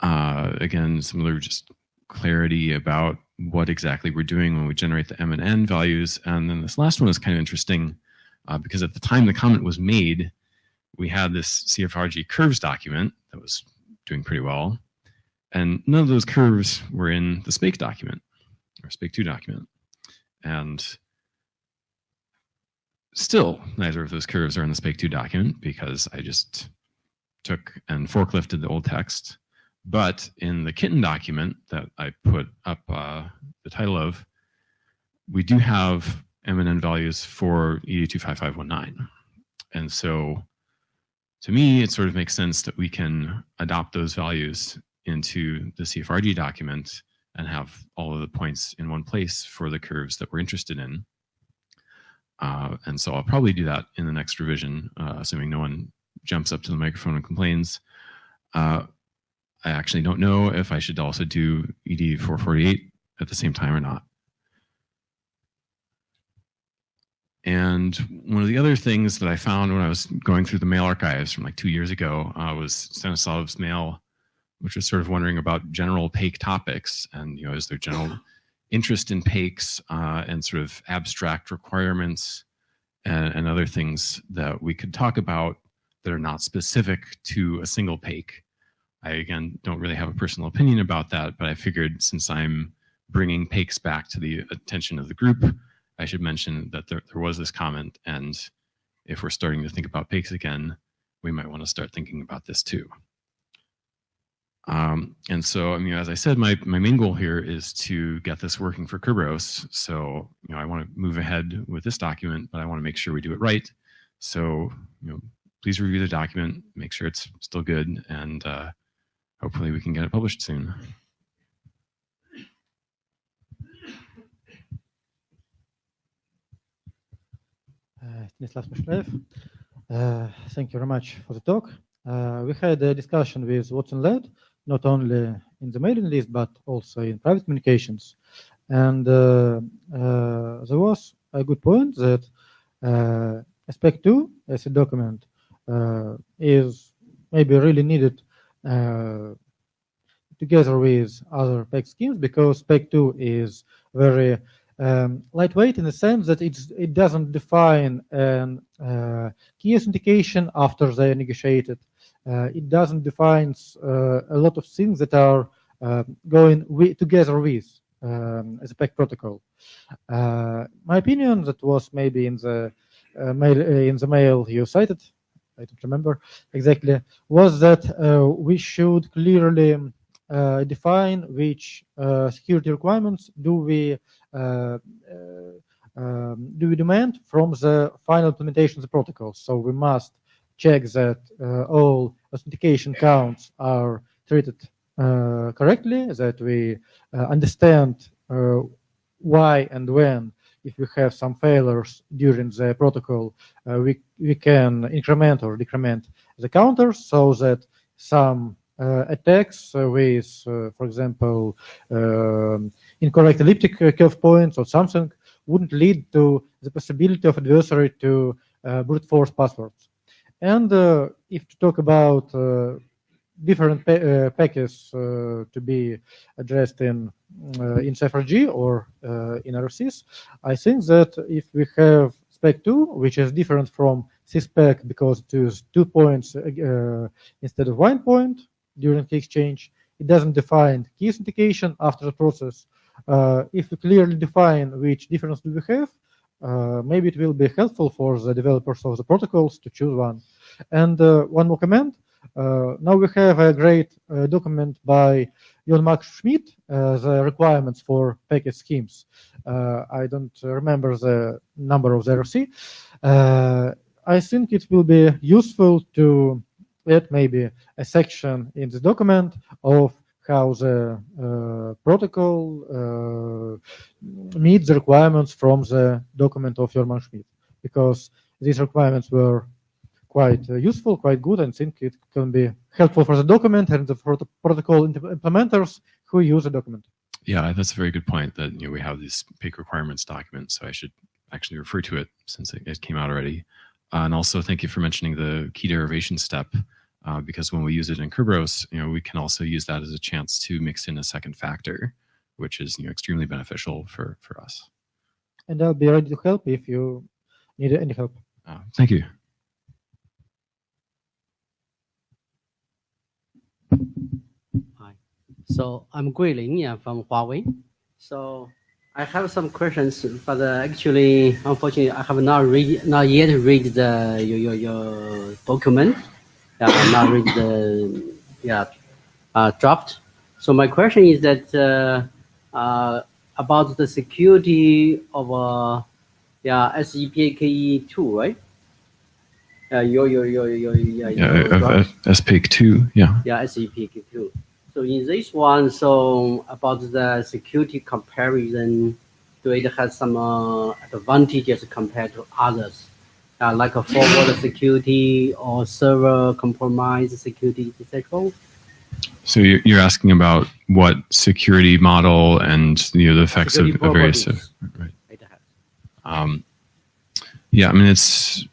Again, similar just clarity about what exactly we're doing when we generate the M and N values. And then this last one is kind of interesting because at the time the comment was made, we had this CFRG curves document that was doing pretty well. And none of those curves were in the SPAKE document or SPAKE2 document. And still, neither of those curves are in the SPAKE2 document because I just took and forklifted the old text. But in the kitten document that I put up the title of, we do have M and N values for ED25519. And so to me, it sort of makes sense that we can adopt those values into the CFRG document and have all of the points in one place for the curves that we're interested in. And so I'll probably do that in the next revision, assuming no one jumps up to the microphone and complains. I actually don't know if I should also do ED448 at the same time or not. And one of the other things that I found when I was going through the mail archives from like 2 years ago was Stanislav's mail, which was sort of wondering about general PAKE topics. And, is there general interest in PAKEs and sort of abstract requirements and other things that we could talk about that are not specific to a single PAKE. I, again, don't really have a personal opinion about that, but I figured since I'm bringing PAKEs back to the attention of the group, I should mention that there was this comment, and if we're starting to think about PAKEs again, we might want to start thinking about this too. And so, as I said, my main goal here is to get this working for Kerberos. So, I want to move ahead with this document, but I want to make sure we do it right. So, please review the document, make sure it's still good, and hopefully we can get it published soon. Stanislav Mishlev, thank you very much for the talk. We had a discussion with Watson-led, not only in the mailing list, but also in private communications. And there was a good point that SPAKE2 as a document is maybe really needed together with other PAKE schemes, because SPAKE2 is very lightweight in the sense that it doesn't define key authentication after they are negotiated. It doesn't define a lot of things that are going together with as a PAKE protocol. My opinion, that was maybe in the mail you cited, I don't remember exactly, was that we should clearly define which security requirements do we demand from the final implementation of the protocol. So we must check that all authentication counts are treated correctly, that we understand why and when, if we have some failures during the protocol, we can increment or decrement the counters so that some attacks with, for example, incorrect elliptic curve points or something wouldn't lead to the possibility of adversary to brute force passwords. And if to talk about different packets to be addressed in CFRG or in RFCs, I think that if we have spec 2, which is different from CSPEC because it uses 2 points instead of 1 point during key exchange, it doesn't define key authentication after the process. If we clearly define which difference do we have, maybe it will be helpful for the developers of the protocols to choose one. And one more comment. Now we have a great document by Jon Max Schmidt, the requirements for packet schemes. I don't remember the number of the RFC. I think it will be useful to add maybe a section in the document of how the protocol meets the requirements from the document of Jon Max Schmidt, because these requirements were quite useful, quite good, and I think it can be helpful for the document and for the protocol implementers who use the document. Yeah, that's a very good point that we have this PAKE requirements document, so I should actually refer to it since it came out already. And also thank you for mentioning the key derivation step, because when we use it in Kerberos, we can also use that as a chance to mix in a second factor, which is extremely beneficial for us. And I'll be ready to help if you need any help. Thank you. Hi. So I'm Gui Ling from Huawei. So I have some questions, but actually, unfortunately, I have not yet read your document. Not read the draft. So my question is that about the security of SEPAKE2, right? SPAKE2, yeah. Yeah, SEPAKE2. So in this one, so about the security comparison, do it have some advantages compared to others, like a forward security or server compromise security, etc.? So you're asking about what security model and the effects security of various. Right. Yeah, I mean it's.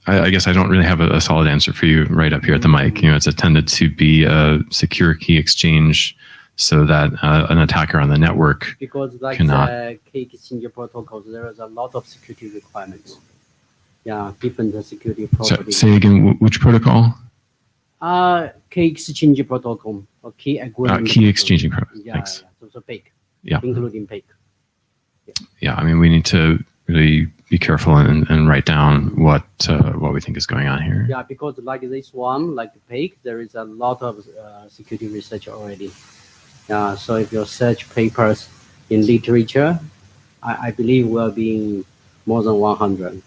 I guess I don't really have a solid answer for you right up here at the mic. It's intended to be a secure key exchange so that an attacker on the network because like cannot. The key exchange protocols, there is a lot of security requirements. Yeah, different security properties. Say again, which protocol? Key exchange protocol or key agreement. Key exchanging protocol. Yeah, Thanks. yeah. So PAKE. Yeah. Including PAKE. Yeah, I mean we need to really be careful and write down what we think is going on here. Yeah, because like this one, like PAKE, there is a lot of security research already. Yeah, so if you search papers in literature, I believe will be more than 100.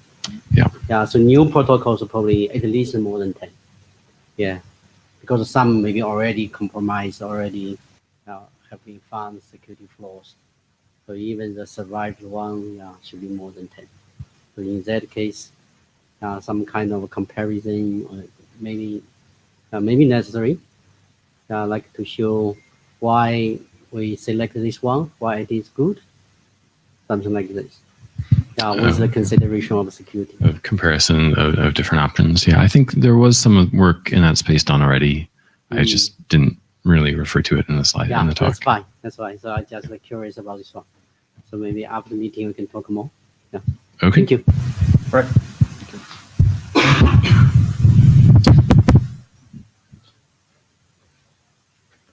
Yeah. Yeah, so new protocols are probably at least more than 10. Yeah, because some maybe already compromised, already have been found security flaws. So even the survived one, should be more than 10. So in that case, some kind of comparison maybe necessary. Like to show why we select this one, why it is good, something like this. With the consideration of security. Of comparison of different options. Yeah, I think there was some work in that space done already. I just didn't really refer to it in the slide in the talk. That's fine. That's fine. So I just curious about this one. So maybe after the meeting we can talk more. Yeah. Okay. Thank you. Right.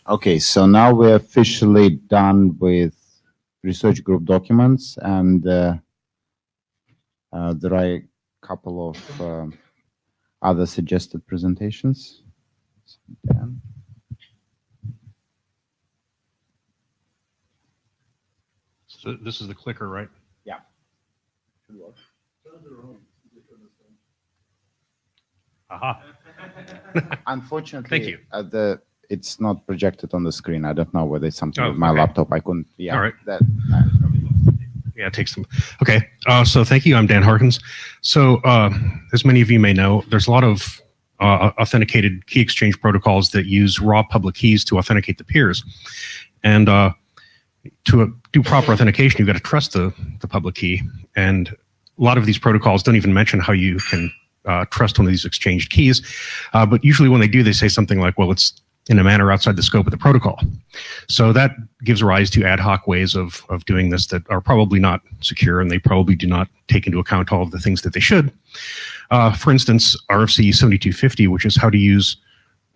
Okay, so now we're officially done with research group documents, and there are a couple of other suggested presentations. Dan. So this is the clicker, right? Yeah. Aha. Unfortunately, Thank you. It's not projected on the screen. I don't know whether it's something with my okay. laptop. I couldn't. Yeah. All right. Yeah, it takes them. Okay. So thank you. I'm Dan Harkins. So as many of you may know, there's a lot of authenticated key exchange protocols that use raw public keys to authenticate the peers. And to do proper authentication, you've got to trust the public key. And a lot of these protocols don't even mention how you can trust one of these exchanged keys. But usually when they do, they say something like, well, it's in a manner outside the scope of the protocol. So that gives rise to ad hoc ways of doing this that are probably not secure, and they probably do not take into account all of the things that they should. For instance, RFC 7250, which is how to use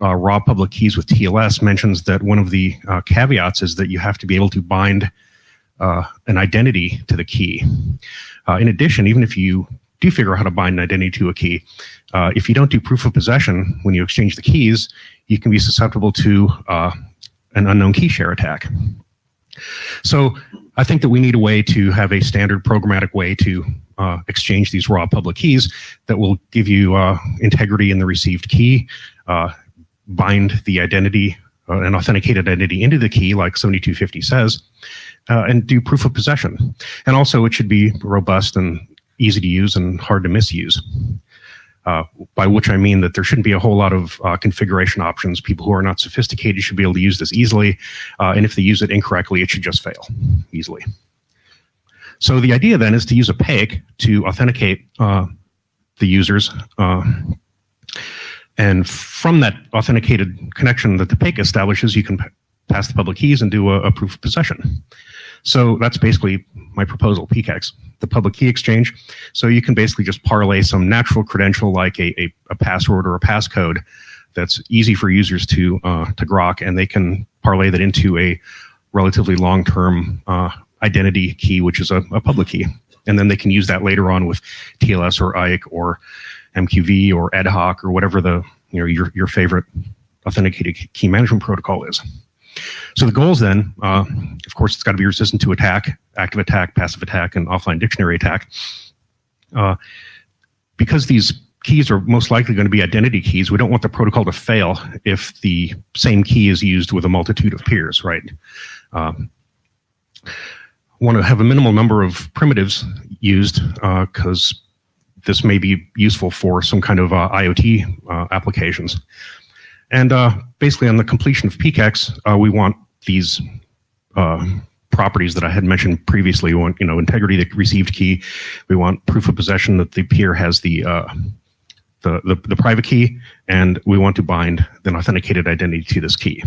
raw public keys with TLS, mentions that one of the caveats is that you have to be able to bind an identity to the key. In addition, even if you do figure out how to bind an identity to a key, if you don't do proof of possession when you exchange the keys, you can be susceptible to an unknown key share attack. So I think that we need a way to have a standard programmatic way to exchange these raw public keys that will give you integrity in the received key, bind the identity, an authenticated identity into the key, like 7250 says, and do proof of possession. And also it should be robust and easy to use and hard to misuse. By which I mean that there shouldn't be a whole lot of configuration options. People who are not sophisticated should be able to use this easily, and if they use it incorrectly, it should just fail easily. So the idea then is to use a PEG to authenticate the users, and from that authenticated connection that the PEG establishes, you can pass the public keys and do a proof of possession. So that's basically my proposal, PKEX, the public key exchange. So you can basically just parlay some natural credential like a password or a passcode that's easy for users to grok, and they can parlay that into a relatively long-term identity key, which is a public key. And then they can use that later on with TLS or IETF or MQV or ad hoc or whatever your favorite authenticated key management protocol is. So the goals then, of course, it's got to be resistant to attack, active attack, passive attack, and offline dictionary attack. Because these keys are most likely going to be identity keys, we don't want the protocol to fail if the same key is used with a multitude of peers, right? Want to have a minimal number of primitives used because this may be useful for some kind of IoT applications. And basically on the completion of PKEX, we want these properties that I had mentioned previously. We want, integrity of the received key. We want proof of possession that the peer has the private key, and we want to bind an authenticated identity to this key.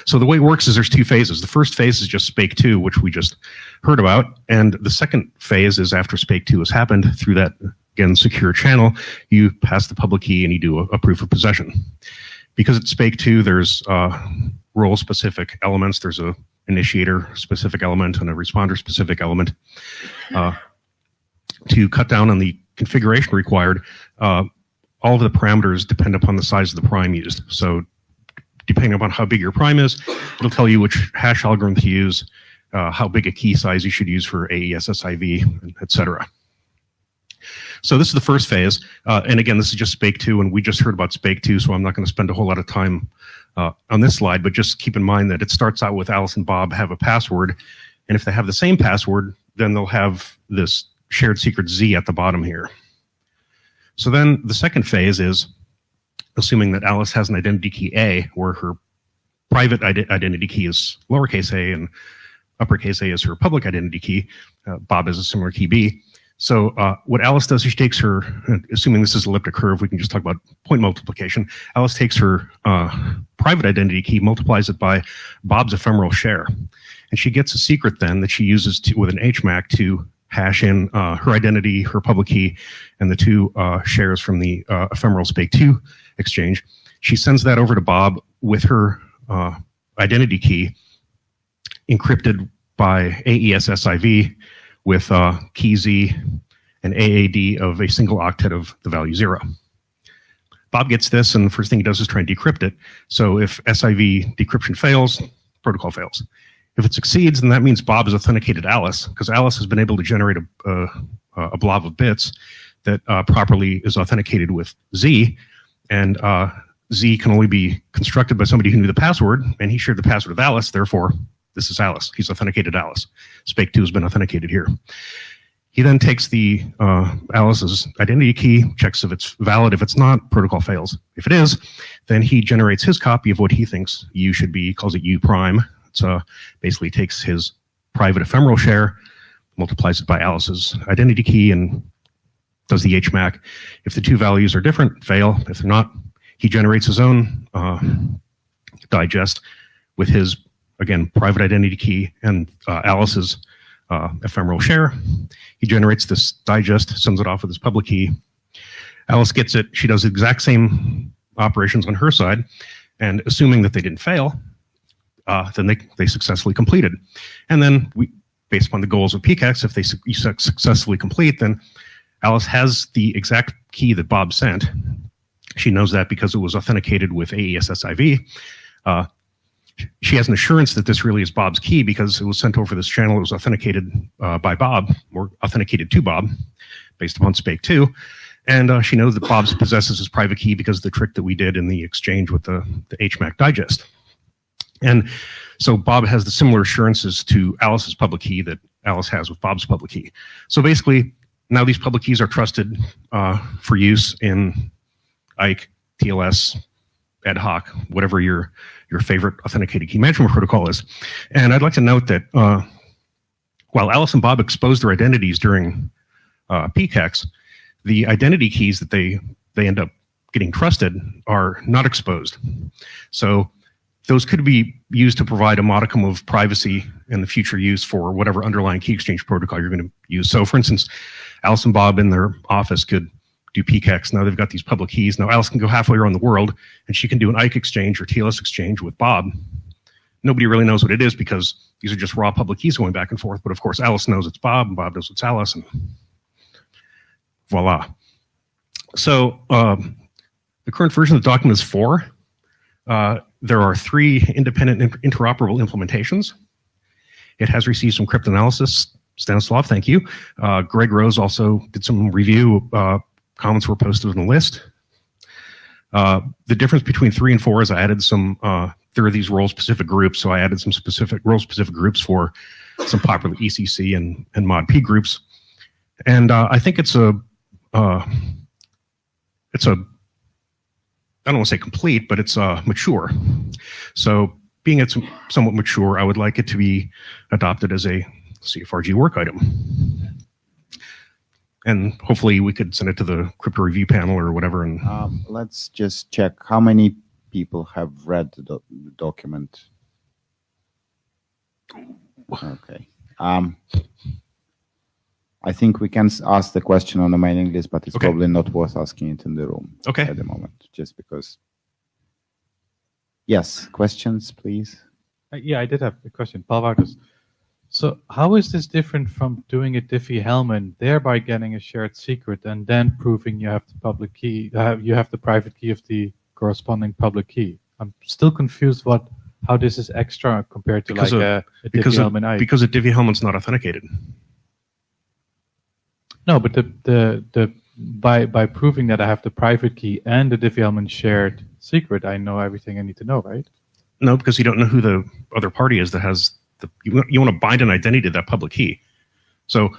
So the way it works is there's two phases. The first phase is just SPAKE 2, which we just heard about, and the second phase is after SPAKE 2 has happened through that, again, secure channel, you pass the public key and you do a proof of possession. Because it's SPAKE 2, there's role-specific elements. There's a initiator-specific element and a responder-specific element. To cut down on the configuration required, all of the parameters depend upon the size of the prime used. So depending upon how big your prime is, it'll tell you which hash algorithm to use, how big a key size you should use for AES-SIV, etc. So this is the first phase, and again, this is just SPAKE 2, and we just heard about SPAKE 2, so I'm not going to spend a whole lot of time on this slide, but just keep in mind that it starts out with Alice and Bob have a password, and if they have the same password, then they'll have this shared secret Z at the bottom here. So then the second phase is, assuming that Alice has an identity key A, where her private identity key is lowercase a and uppercase A is her public identity key, Bob has a similar key B. So what Alice does is she takes her, assuming this is an elliptic curve, we can just talk about point multiplication. Alice takes her private identity key, multiplies it by Bob's ephemeral share. And she gets a secret then that she uses with an HMAC to hash in her identity, her public key, and the two shares from the ephemeral SPAKE 2 exchange. She sends that over to Bob with her identity key encrypted by AES-SIV with key Z and AAD of a single octet of the value 0. Bob gets this, and the first thing he does is try and decrypt it. So if SIV decryption fails, protocol fails. If it succeeds, then that means Bob has authenticated Alice, because Alice has been able to generate a blob of bits that properly is authenticated with Z, and Z can only be constructed by somebody who knew the password, and he shared the password with Alice, therefore this is Alice. He's authenticated Alice. SPAKE 2 has been authenticated here. He then takes the Alice's identity key, checks if it's valid. If it's not, protocol fails. If it is, then he generates his copy of what he thinks U should be. He calls it U prime. So basically takes his private ephemeral share, multiplies it by Alice's identity key, and does the HMAC. If the two values are different, fail. If they're not, he generates his own digest with his, again, private identity key and Alice's ephemeral share. He generates this digest, sends it off with his public key. Alice gets it. She does the exact same operations on her side, and assuming that they didn't fail, then they successfully completed. And then based upon the goals of PCAX, if they successfully complete, then Alice has the exact key that Bob sent. She knows that because it was authenticated with AES-SIV. She has an assurance that this really is Bob's key because it was sent over this channel. It was authenticated by Bob, or authenticated to Bob, based upon SPAKE 2. And she knows that Bob possesses his private key because of the trick that we did in the exchange with the HMAC digest. And so Bob has the similar assurances to Alice's public key that Alice has with Bob's public key. So basically, now these public keys are trusted for use in IKE, TLS, ad hoc, whatever your favorite authenticated key management protocol is. And I'd like to note that while Alice and Bob exposed their identities during PCAX, the identity keys that they end up getting trusted are not exposed. So those could be used to provide a modicum of privacy in the future use for whatever underlying key exchange protocol you're going to use. So for instance, Alice and Bob in their office could do PCAX. Now they've got these public keys. Now Alice can go halfway around the world and she can do an IKE exchange or TLS exchange with Bob. Nobody really knows what it is because these are just raw public keys going back and forth. But of course, Alice knows it's Bob and Bob knows it's Alice, and voila. So the current version of the document is 4. There are 3 independent interoperable implementations. It has received some cryptanalysis. Stanislav, thank you. Greg Rose also did some review. Comments were posted on the list. The difference between 3 and 4 is I added some, there are these role-specific groups, so I added some specific role-specific groups for some popular ECC and mod P groups. And I think it's a, I don't want to say complete, but it's mature. So being it's somewhat mature, I would like it to be adopted as a CFRG work item. And hopefully we could send it to the crypto review panel or whatever. And let's just check how many people have read the document. Okay. I think we can ask the question on the mailing list, but it's probably not worth asking it in the room at the moment, just because. Yes, questions, please. Yeah, I did have a question. Paul Wouters. So how is this different from doing a Diffie-Hellman, thereby getting a shared secret and then proving you have the public key, you have the private key of the corresponding public key? I'm still confused how this is extra compared to like a Diffie-Hellman. Because a Diffie-Hellman's not authenticated. No, but by proving that I have the private key and the Diffie-Hellman shared secret, I know everything I need to know, right? No, because you don't know who the other party is that has you want to bind an identity to that public key. So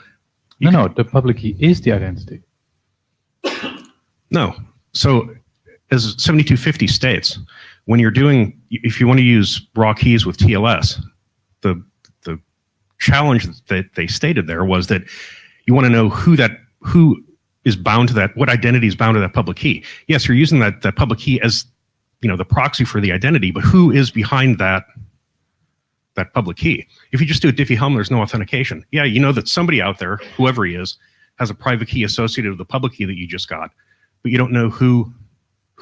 no, the public key is the identity. No. So as 7250 states, when you're doing, if you want to use raw keys with TLS, the challenge that they stated there was that you want to know who is bound to that, what identity is bound to that public key. Yes, you're using that public key as the proxy for the identity, but who is behind that public key? If you just do a Diffie-Hellman, there's no authentication. Yeah, you know that somebody out there, whoever he is, has a private key associated with the public key that you just got, but you don't know who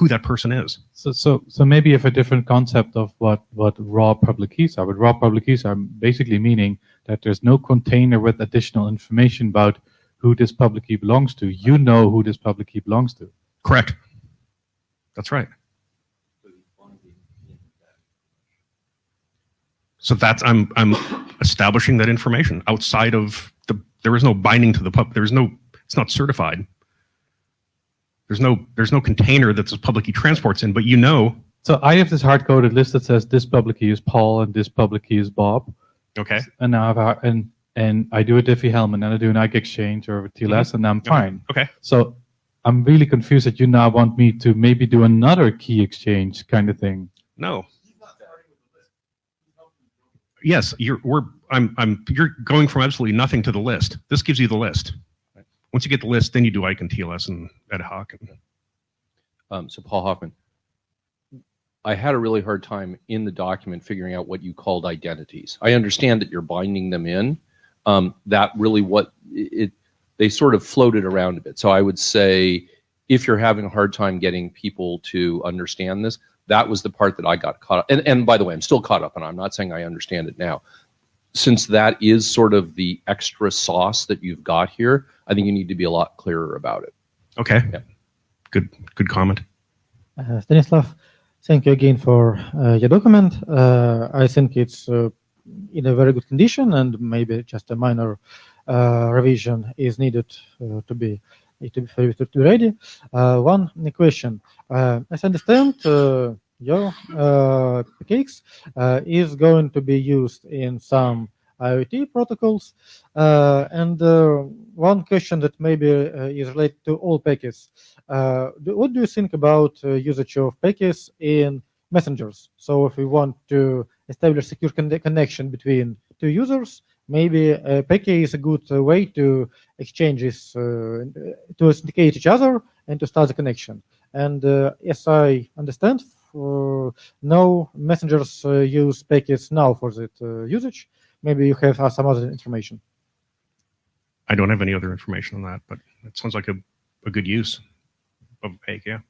that person is. So maybe you have a different concept of what raw public keys are. But raw public keys are basically meaning that there's no container with additional information about who this public key belongs to. You know who this public key belongs to. Correct. That's right. So that's I'm establishing that information outside of there is no binding to the pub. It's not certified. There's no container that this public key transports in, but So I have this hard-coded list that says this public key is Paul and this public key is Bob. Okay. And now and and I do a Diffie-Hellman, and I do an IK exchange or a TLS, and I'm fine. Okay. So I'm really confused that you now want me to maybe do another key exchange kind of thing. No. Yes, you're going from absolutely nothing to the list. This gives you the list. Once you get the list, then you do IK and TLS and ad hoc. So Paul Hoffman, I had a really hard time in the document figuring out what you called identities. I understand that you're binding them in. That really they sort of floated around a bit. So I would say if you're having a hard time getting people to understand this, that was the part that I got caught up. And by the way, I'm still caught up, and I'm not saying I understand it now. Since that is sort of the extra sauce that you've got here, I think you need to be a lot clearer about it. Okay. Yeah. Good comment. Stanislav, thank you again for your document. I think it's in a very good condition, and maybe just a minor revision is needed to be ready. One question. As I understand, your PKX is going to be used in some IoT protocols, and one question that maybe is related to all packets. What do you think about usage of packets in messengers? So if we want to establish secure connection between two users, maybe a packet is a good way to exchange this, to authenticate each other and to start the connection. And as I understand, no messengers use packets now for that usage. Maybe you have some other information. I don't have any other information on that, but it sounds like a good use of PAK, yeah.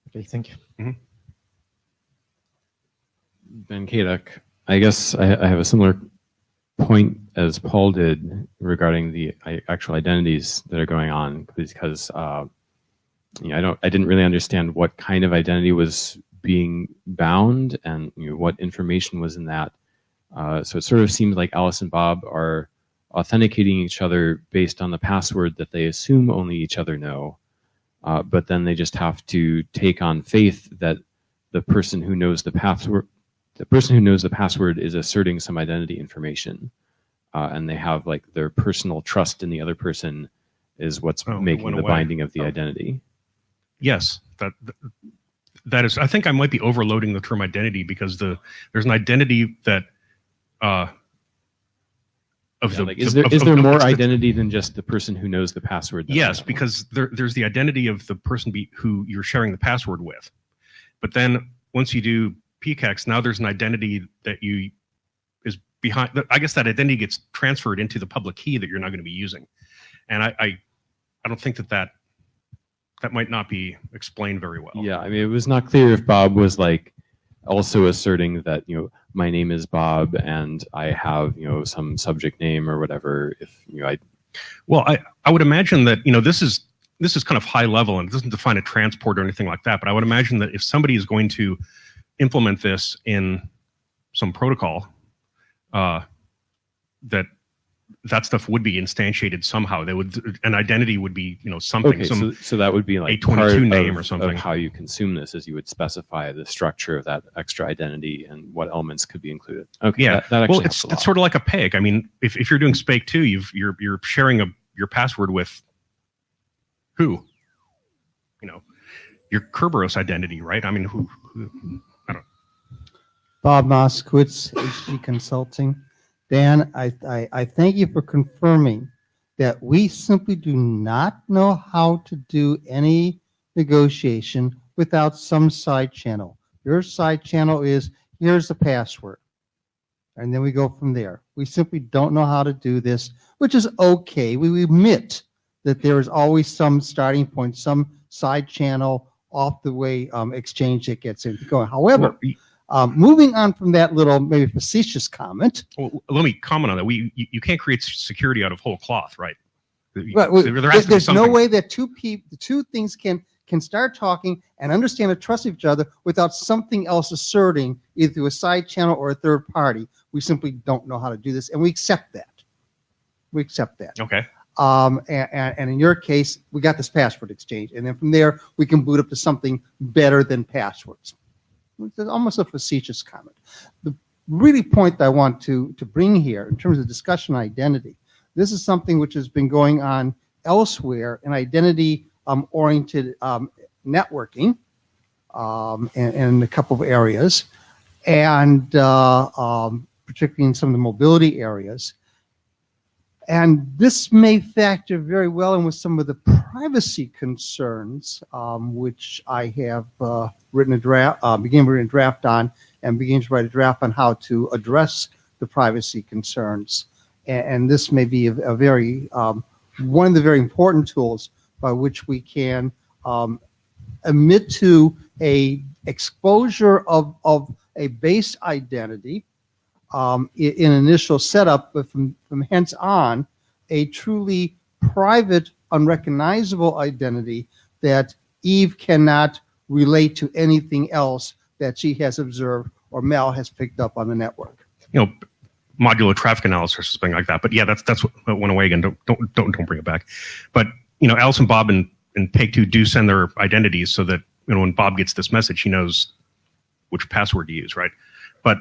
Okay, thank you. Mm-hmm. Ben Kadek, I guess I have a similar point as Paul did regarding the actual identities that are going on, because I didn't really understand what kind of identity was being bound and what information was in that. So it sort of seems like Alice and Bob are authenticating each other based on the password that they assume only each other know, but then they just have to take on faith that the person who knows the password is asserting some identity information, and they have like their personal trust in the other person is what's making the binding of the identity. Yes, that is. I think I might be overloading the term identity because there's an identity that is there more identity than just the person who knows the password? Yes, because there's the identity of the person who you're sharing the password with, but then once you do PKEX, now there's an identity that is behind. I guess that identity gets transferred into the public key that you're not going to be using, and I don't think that might not be explained very well. Yeah, I mean, it was not clear if Bob was like also asserting that my name is Bob and I have some subject name or whatever. If I would imagine that this is kind of high level and it doesn't define a transport or anything like that. But I would imagine that if somebody is going to implement this in some protocol, that stuff would be instantiated somehow. An identity would be something. Okay, so that would be like A22 name or something. Of how you consume this, as you would specify the structure of that extra identity and what elements could be included. Okay, yeah. That actually it's sort of like a PEG. I mean, if you're doing SPAKE 2, you're sharing your password with who? Your Kerberos identity, right? I mean, who I don't know. Bob Moskowitz, HG Consulting. Dan, I thank you for confirming that we simply do not know how to do any negotiation without some side channel. Your side channel is, here's the password. And then we go from there. We simply don't know how to do this, which is okay. We admit that there is always some starting point, some side channel off the way exchange that gets it going. However, moving on from that little maybe facetious comment. Well, let me comment on that. You can't create security out of whole cloth, right? There's no way that two things can start talking and understand and trust each other without something else asserting either through a side channel or a third party. We simply don't know how to do this, and we accept that. Okay. And in your case, we got this password exchange, and then from there we can boot up to something better than passwords. It's almost a facetious comment. really point I want to bring here in terms of discussion identity. This is something which has been going on elsewhere in identity oriented networking in a couple of areas, and particularly in some of the mobility areas. And this may factor very well in with some of the privacy concerns, which I have written a draft, began writing a draft on, and beginning to write a draft on how to address the privacy concerns. And this may be a very one of the very important tools by which we can admit to a exposure of a base identity in initial setup, but from hence on, a truly private, unrecognizable identity that Eve cannot relate to anything else that she has observed or Mel has picked up on the network. Modular traffic analysis or something like that. But yeah, that's what went away again. Don't bring it back. But Alice and Bob and Take-Two do send their identities so that when Bob gets this message, he knows which password to use, right? But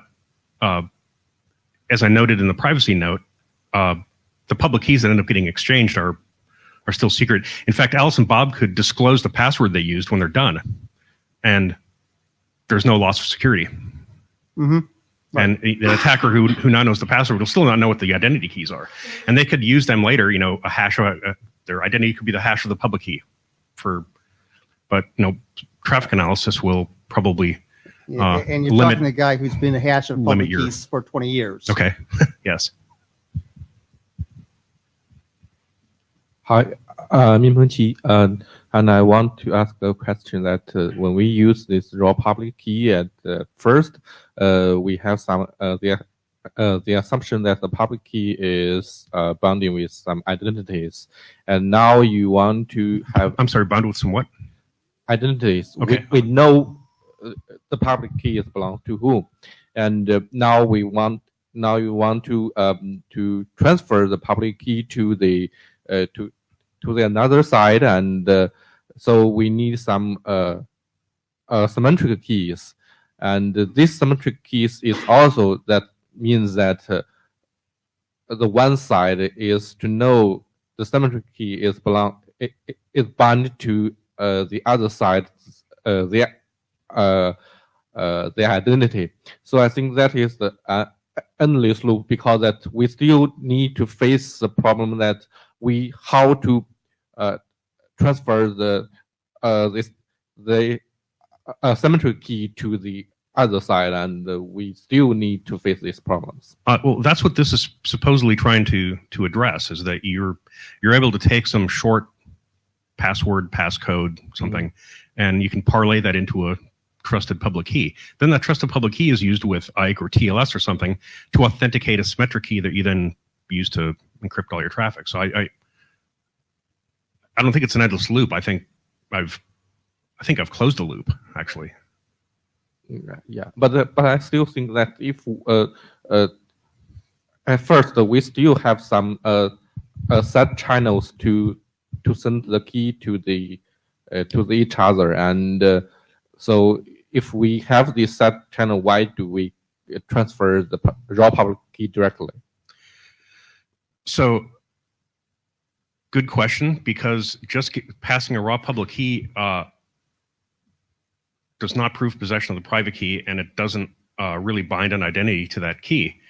as I noted in the privacy note, the public keys that end up getting exchanged are still secret. In fact, Alice and Bob could disclose the password they used when they're done, and there's no loss of security. Mm-hmm. Right. And the attacker who now knows the password will still not know what the identity keys are, and they could use them later. A hash of their identity could be the hash of the public key. But traffic analysis will probably and you're talking to a guy who's been a hash of public keys for 20 years. Okay. Yes. Hi, Minpeng Qi, and I want to ask a question that when we use this raw public key at first, we have some the assumption that the public key is bounding with some identities, and now you want to have. I'm sorry, bound with some what? Identities. Okay. We know the public key is belongs to whom, and now you want to transfer the public key to the to the another side, and so we need some symmetric keys, and this symmetric keys is also that means that the one side is to know the symmetric key is bound to the other side their identity. So I think that is the endless loop, because that we still need to face the problem that how to transfer the symmetric key to the other side, and we still need to face these problems. Well, that's what this is supposedly trying to address, is that you're able to take some short password, passcode, something, and you can parlay that into a trusted public key. Then that trusted public key is used with IKE or TLS or something to authenticate a symmetric key that you then use to encrypt all your traffic. So I don't think it's an endless loop. I think I've closed the loop, actually. Yeah, but I still think that if at first we still have some set channels to send the key to each other, and so if we have this set channel, why do we transfer the raw public key directly? So, good question, because just passing a raw public key does not prove possession of the private key, and it doesn't really bind an identity to that key.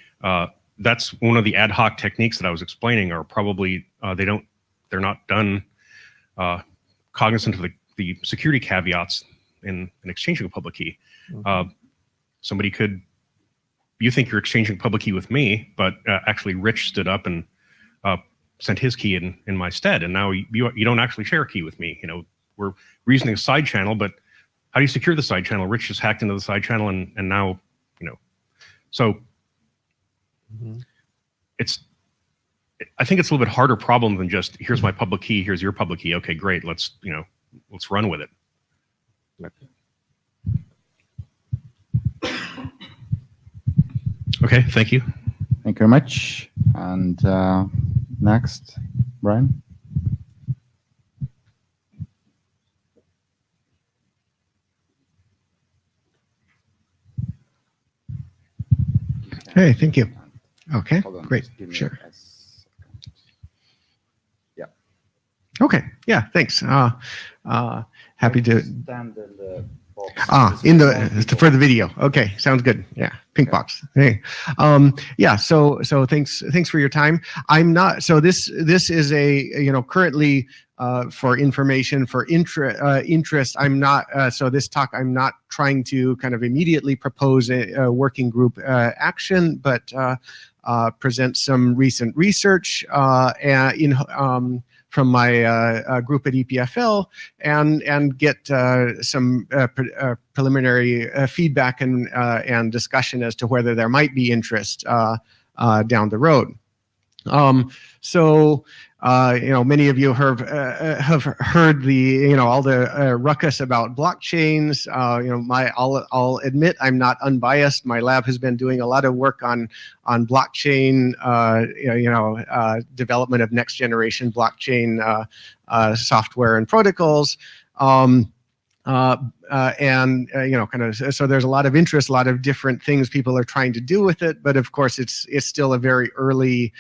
That's one of the ad hoc techniques that I was explaining, are probably they're not done cognizant of the security caveats in exchanging a public key. Somebody could, you think you're exchanging public key with me, but actually Rich stood up and sent his key in my stead, and now you don't actually share a key with me. We're using a side channel, but how do you secure the side channel? Rich just hacked into the side channel, and now, so I think it's a little bit harder problem than just, here's my public key, here's your public key. Okay, great. Let's run with it. Okay, thank you. Thank you very much. And next, Brian. Hey, thank you. Okay, Hold on, great. just give me Sure. a second. Yeah. Okay, yeah, thanks. Happy to. Stand in the box. In the for the video. Okay, sounds good. Yeah, pink box. Hey, yeah. So thanks for your time. I'm not. So this is a currently for information for interest. I'm not. So this talk I'm not trying to kind of immediately propose a working group action, but present some recent research from my group at EPFL and get some preliminary feedback and discussion as to whether there might be interest down the road. Many of you have heard the all the ruckus about blockchains. I'll admit I'm not unbiased. My lab has been doing a lot of work on blockchain, development of next generation blockchain software and protocols. So there's a lot of interest, a lot of different things people are trying to do with it, but of course it's still a very early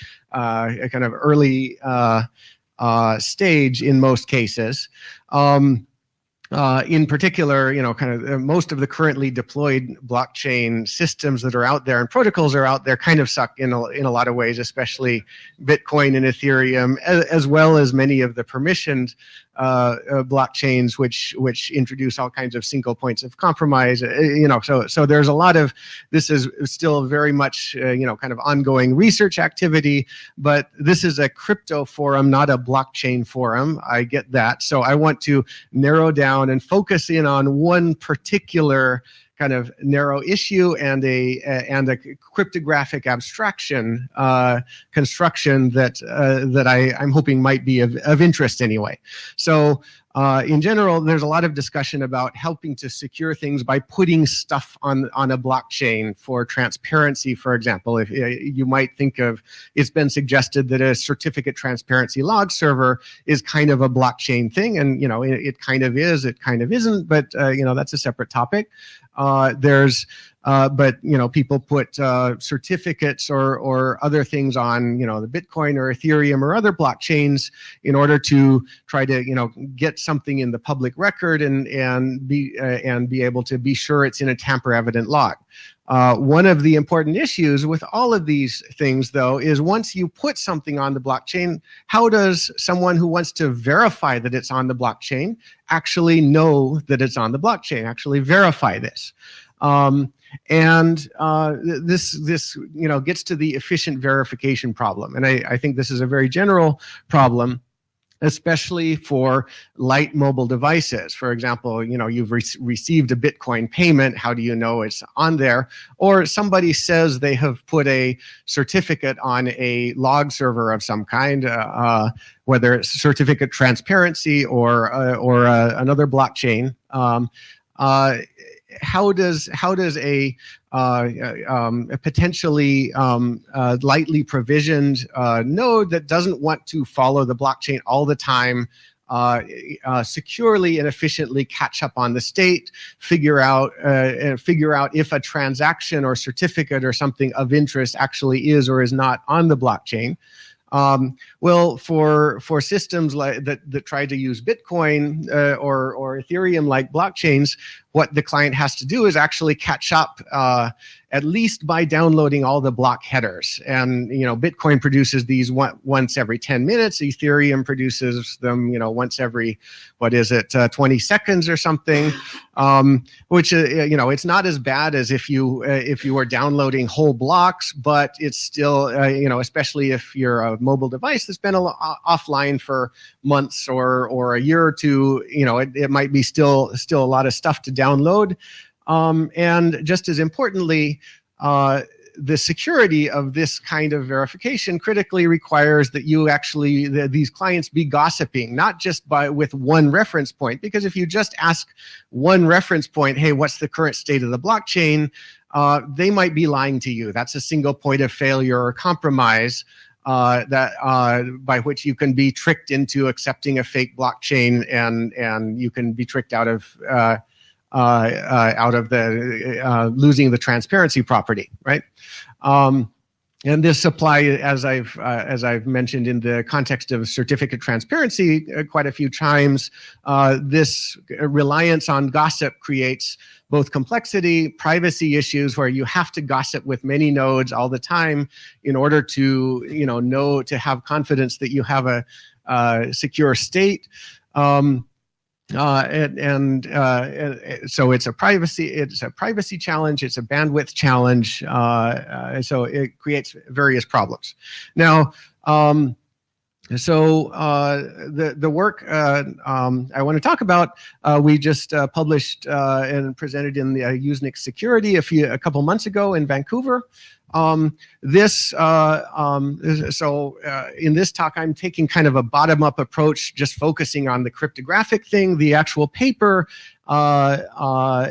stage in most cases. In particular, most of the currently deployed blockchain systems that are out there and protocols are out there kind of suck in a lot of ways, especially Bitcoin and Ethereum, as well as many of the permissioned blockchains, which introduce all kinds of single points of compromise. So there's a lot of, this is still very much kind of ongoing research activity, but this is a crypto forum, not a blockchain forum. I get that. So I want to narrow down and focus in on one particular kind of narrow issue and a cryptographic abstraction construction that I'm hoping might be of interest anyway. So in general, there's a lot of discussion about helping to secure things by putting stuff on a blockchain for transparency, for example. If you might think of, it's been suggested that a certificate transparency log server is kind of a blockchain thing, and it kind of is, it kind of isn't, but that's a separate topic. But people put certificates or other things on the Bitcoin or Ethereum or other blockchains in order to try to get something in the public record and be able to be sure it's in a tamper evident log. One of the important issues with all of these things, though, is once you put something on the blockchain, how does someone who wants to verify that it's on the blockchain actually know that it's on the blockchain, actually verify this? This gets to the efficient verification problem. And I think this is a very general problem, especially for light mobile devices. For example, you've received a Bitcoin payment. How do you know it's on there? Or somebody says they have put a certificate on a log server of some kind, whether it's certificate transparency or another blockchain. How does a potentially lightly provisioned node that doesn't want to follow the blockchain all the time securely and efficiently catch up on the state, figure out if a transaction or certificate or something of interest actually is or is not on the blockchain? Well, for systems like that try to use Bitcoin or Ethereum like blockchains, what the client has to do is actually catch up at least by downloading all the block headers. And Bitcoin produces these once every 10 minutes. Ethereum produces them once every 20 seconds or something. Which it's not as bad as if you were downloading whole blocks, but it's still especially if you're a mobile device that's been offline for months or a year or two, it might be still a lot of stuff to download. And just as importantly, the security of this kind of verification critically requires that you actually, these clients be gossiping, not just with one reference point, because if you just ask one reference point, hey, what's the current state of the blockchain? They might be lying to you. That's a single point of failure or compromise by which you can be tricked into accepting a fake blockchain, and you can be tricked out of losing the transparency property, right? And this applies, as I've mentioned in the context of certificate transparency quite a few times. This reliance on gossip creates both complexity, privacy issues, where you have to gossip with many nodes all the time in order to know to have confidence that you have a secure state. So it's a privacy challenge, it's a bandwidth challenge, so it creates various problems. Now, the work I want to talk about, we just published and presented in the Usenix Security a couple months ago in Vancouver. In this talk, I'm taking kind of a bottom-up approach, just focusing on the cryptographic thing. The actual paper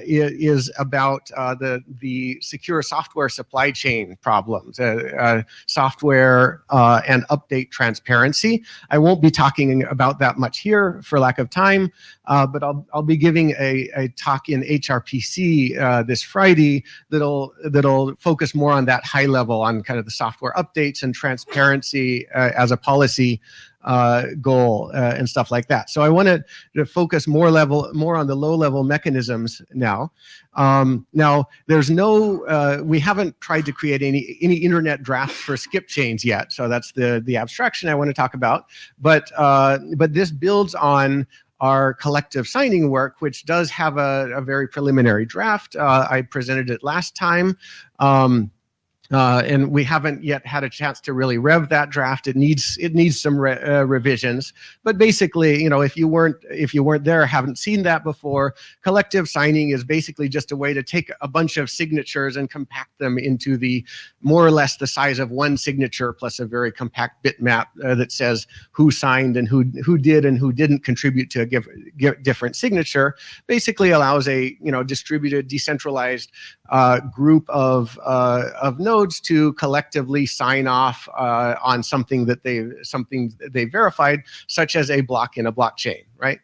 is about the secure software supply chain problems, software and update transparency. I won't be talking about that much here for lack of time, but I'll be giving a talk in HRPC this Friday that'll focus more on that high level, on kind of the software updates and transparency as a policy goal and stuff like that. So I wanted to focus more on the low level mechanisms now. Now there's no, we haven't tried to create any internet drafts for skip chains yet. So that's the abstraction I want to talk about. But this builds on our collective signing work, which does have a very preliminary draft. I presented it last time. And we haven't yet had a chance to really rev that draft. It needs some revisions. But basically, if you weren't there, haven't seen that before, collective signing is basically just a way to take a bunch of signatures and compact them into the more or less the size of one signature plus a very compact bitmap that says who signed and who did and who didn't contribute to a different signature. Basically allows a distributed, decentralized group of nodes to collectively sign off on something that they verified, such as a block in a blockchain, right?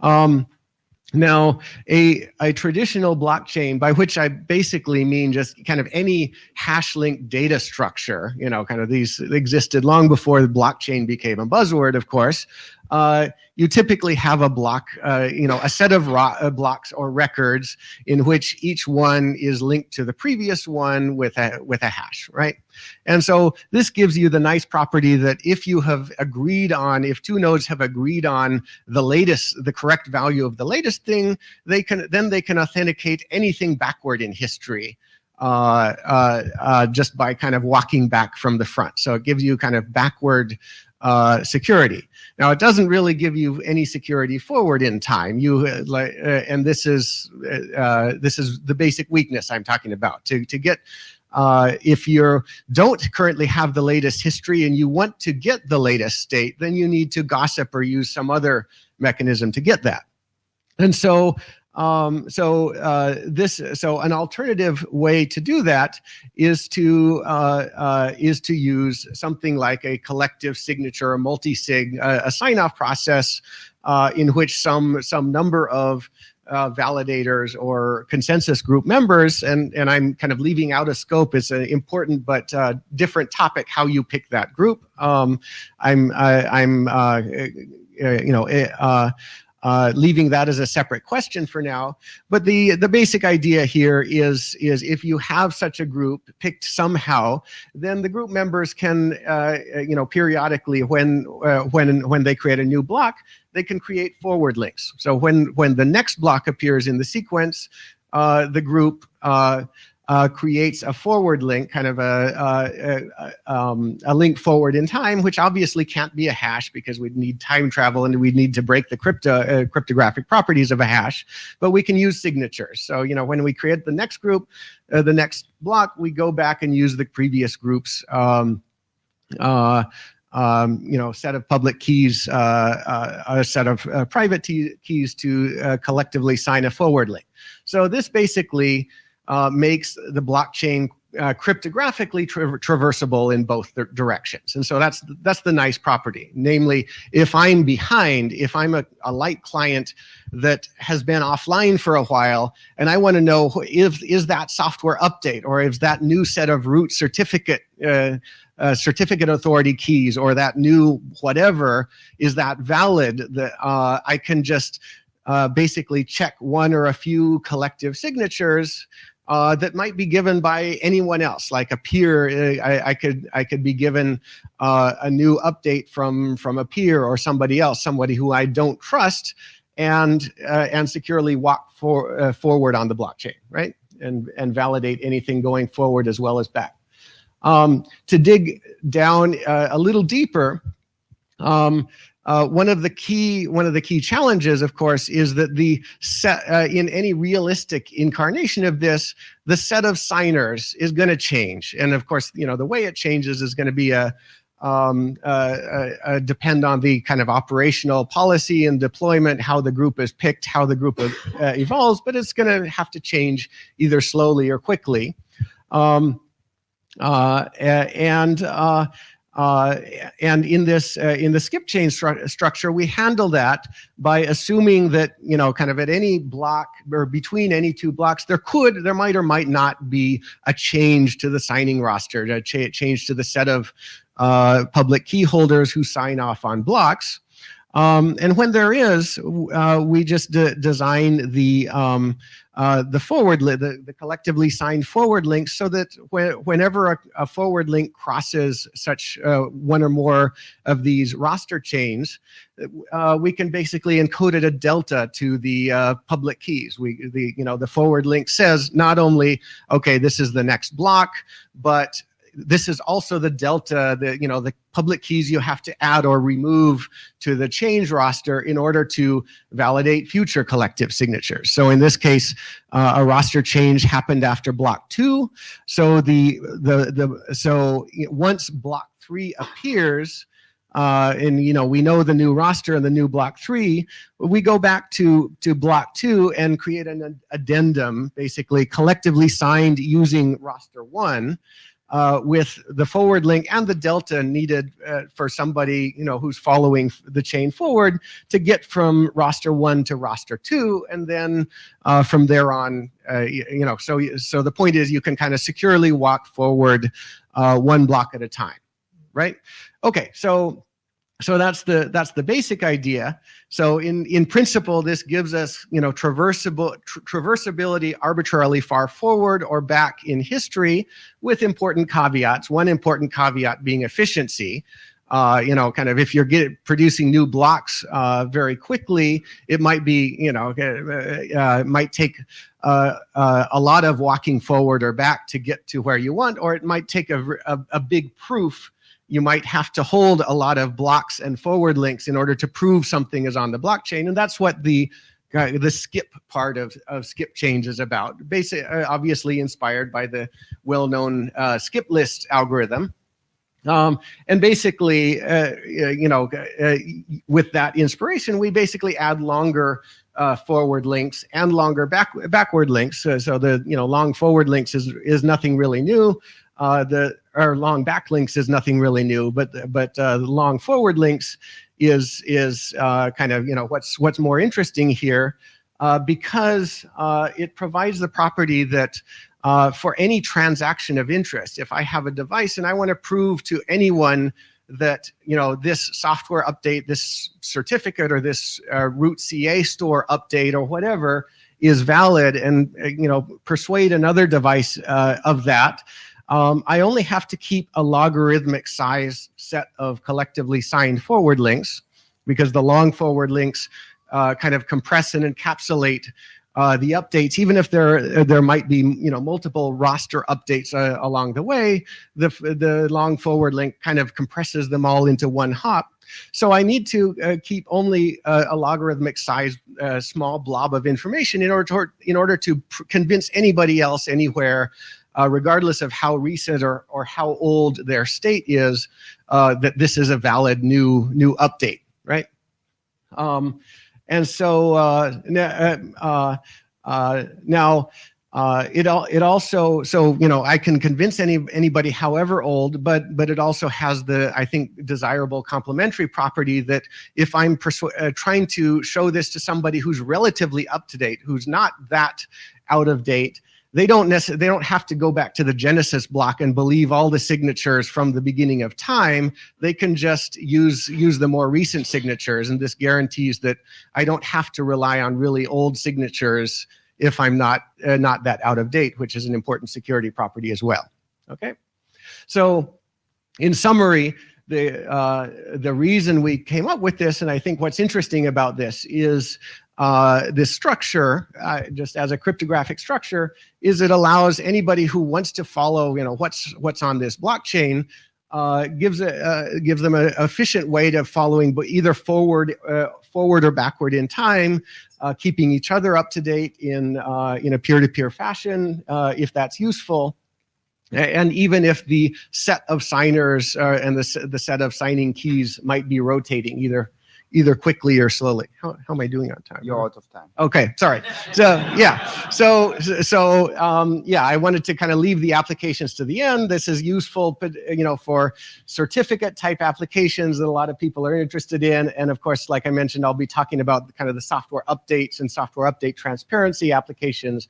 Now, a traditional blockchain, by which I basically mean just kind of any hash-linked data structure, kind of these existed long before the blockchain became a buzzword, of course. You typically have a block, a set of blocks or records in which each one is linked to the previous one with a hash, right? And so this gives you the nice property that if two nodes have agreed on the correct value of the latest thing, they can authenticate anything backward in history. Just by kind of walking back from the front. So it gives you kind of backward security. Now, it doesn't really give you any security forward in time. And this is the basic weakness I'm talking about. To get, if you don't currently have the latest history and you want to get the latest state, then you need to gossip or use some other mechanism to get that. And so an alternative way to do that is to use something like a collective signature, a multi-sig, a sign-off process in which some number of validators or consensus group members, and I'm kind of leaving out a scope. It's an important but different topic how you pick that group. Leaving that as a separate question for now. But the basic idea here is if you have such a group picked somehow, then the group members can, periodically when they create a new block, they can create forward links. So when the next block appears in the sequence, the group creates a forward link, kind of a link forward in time, which obviously can't be a hash because we'd need time travel and we'd need to break the cryptographic properties of a hash, but we can use signatures. So, when we create the next group, the next block, we go back and use the previous group's set of public keys, a set of private keys to collectively sign a forward link. So this basically makes the blockchain cryptographically traversable in both directions. And so that's the nice property. Namely, if I'm behind, if I'm a light client that has been offline for a while, and I want to know if is that software update, or is that new set of root certificate authority keys, or that new whatever, is that valid, that I can just basically check one or a few collective signatures that might be given by anyone else, like a peer. I could be given a new update from a peer or somebody else, somebody who I don't trust, and securely walk forward on the blockchain, right? And validate anything going forward as well as back. To dig down a little deeper, one of the key challenges, of course, is that the set in any realistic incarnation of this, the set of signers is going to change, and of course, the way it changes is going to be depend on the kind of operational policy and deployment, how the group is picked, how the group evolves, but it's going to have to change either slowly or quickly. And in the skip chain structure, we handle that by assuming that, kind of at any block or between any two blocks, there might or might not be a change to the signing roster, a change to the set of public key holders who sign off on blocks. And when there is, we just design the collectively signed forward links, so that whenever a forward link crosses such one or more of these roster chains, we can basically encode a delta to the public keys. The forward link says not only, okay, this is the next block, but this is also the delta, the public keys you have to add or remove to the change roster in order to validate future collective signatures. So in this case, a roster change happened after block 2. So so once block 3 appears, and we know the new roster and the new block 3, we go back to block 2 and create an addendum, basically collectively signed using roster 1. With the forward link and the delta needed for somebody who's following the chain forward to get from roster 1 to roster 2, and then from there on, so the point is you can kind of securely walk forward one block at a time, right? Okay, so that's the basic idea. So in principle, this gives us traversability arbitrarily far forward or back in history, with important caveats. One important caveat being efficiency. Kind of if you're producing new blocks very quickly, it might be it might take a lot of walking forward or back to get to where you want, or it might take a big proof. You might have to hold a lot of blocks and forward links in order to prove something is on the blockchain, and that's what the skip part of skip change is about. Basically, obviously inspired by the well-known skip list algorithm, and basically, with that inspiration, we basically add longer forward links and longer backward links. So the long forward links is nothing really new. Our long backlinks is nothing really new, but the long forward links is kind of what's more interesting here, because it provides the property that for any transaction of interest, if I have a device and I want to prove to anyone that this software update, this certificate, or this root CA store update or whatever is valid, and persuade another device of that. I only have to keep a logarithmic size set of collectively signed forward links, because the long forward links kind of compress and encapsulate the updates. Even if there might be multiple roster updates along the way, the long forward link kind of compresses them all into one hop. So I need to keep only a logarithmic size small blob of information in order to convince anybody else anywhere, regardless of how recent or how old their state is, that this is a valid new update, right? And so now It also, so, you know, I can convince anybody, however old, but it also has the, I think, desirable complementary property that if I'm trying to show this to somebody who's relatively up to date, who's not that out of date, they don't have to go back to the Genesis block and believe all the signatures from the beginning of time. They can just use the more recent signatures, and this guarantees that I don't have to rely on really old signatures if I'm not that out of date, which is an important security property as well. Okay, so in summary, the reason we came up with this, and I think what's interesting about this is this structure, just as a cryptographic structure, is it allows anybody who wants to follow, you know, what's on this blockchain, gives them an efficient way to following either forward or backward in time, keeping each other up to date in a peer-to-peer fashion, if that's useful. And even if the set of signers and the set of signing keys might be rotating either quickly or slowly. How am I doing on time? You're out of time. Okay, sorry. So yeah, I wanted to kind of leave the applications to the end. This is useful, but you know, for certificate type applications that a lot of people are interested in. And of course, like I mentioned, I'll be talking about kind of the software updates and software update transparency applications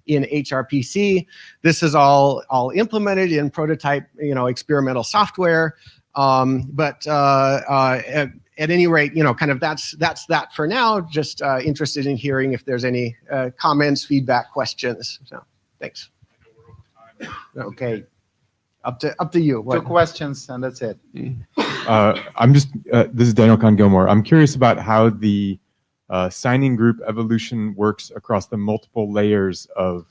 in HRPC. This is all implemented in prototype, you know, experimental software. At any rate, you know, kind of that's that for now. Just interested in hearing if there's any comments, feedback, questions. So, thanks. Okay, up to you. Two questions and that's it. I'm just. This is Daniel Kahn-Gilmore. I'm curious about how the signing group evolution works across the multiple layers of.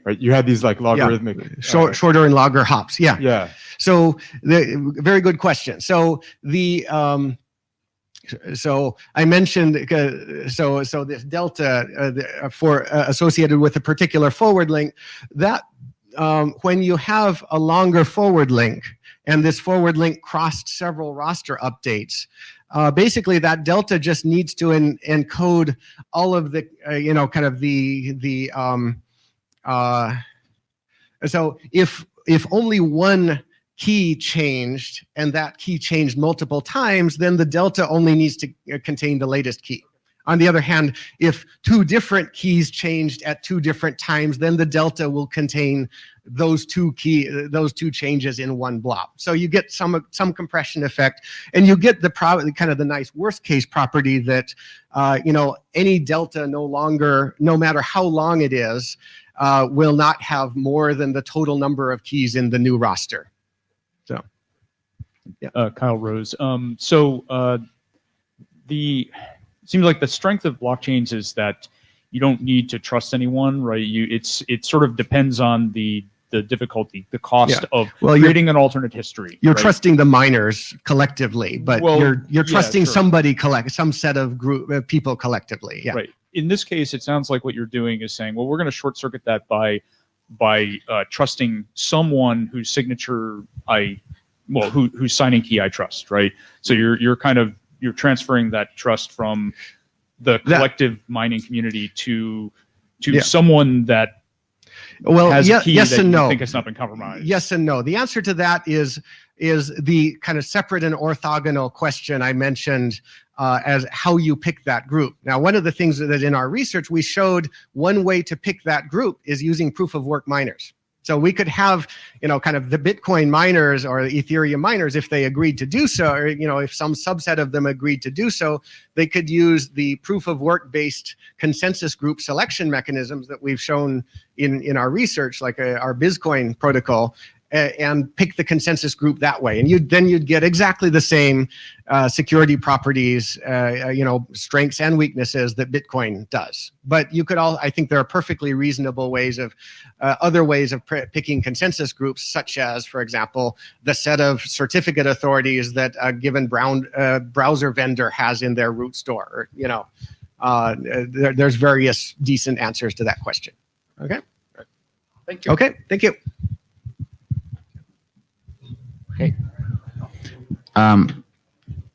Right, you had these like logarithmic, shorter and longer hops. Yeah. Yeah. So very good question. So so I mentioned so this delta associated with a particular forward link, that when you have a longer forward link and this forward link crossed several roster updates, basically that delta just needs to encode all of the you know, kind of the so if only one key changed and that key changed multiple times, then the delta only needs to contain the latest key. On the other hand, if two different keys changed at two different times, then the delta will contain those two changes in one blob. So you get some compression effect, and you get the kind of the nice worst case property that you know, any delta no matter how long it is, will not have more than the total number of keys in the new roster. So, yeah. Kyle Rose. It seems like the strength of blockchains is that you don't need to trust anyone, right? It sort of depends on the difficulty, the cost of creating an alternate history. You're right? trusting the miners collectively, but you're trusting somebody some set of people collectively. Yeah. Right. In this case, it sounds like what you're doing is saying, well, we're going to short circuit that by trusting someone whose signature whose signing key I trust, right? So you're transferring that trust from the collective mining community to someone that has a key that you think has not been compromised. Yes and no. The answer to that is the kind of separate and orthogonal question I mentioned as how you pick that group. Now, one of the things that in our research we showed, one way to pick that group is using proof of work miners. So we could have, you know, kind of the Bitcoin miners or the Ethereum miners, if they agreed to do so, or, you know, if some subset of them agreed to do so, they could use the proof of work based consensus group selection mechanisms that we've shown in our research, like our Bizcoin protocol, and pick the consensus group that way. And you'd get exactly the same security properties, you know, strengths and weaknesses that Bitcoin does. But you could I think there are perfectly reasonable ways of, other ways of picking consensus groups, such as, for example, the set of certificate authorities that a given browser vendor has in their root store. Or, you know, there's various decent answers to that question. Okay? Thank you. Okay, thank you. Okay.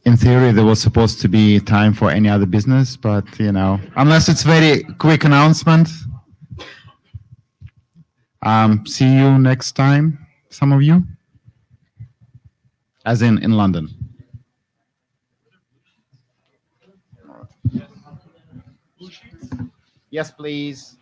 in theory, there was supposed to be time for any other business, but unless it's very quick announcement. See you next time, some of you, as in London. Yes, please.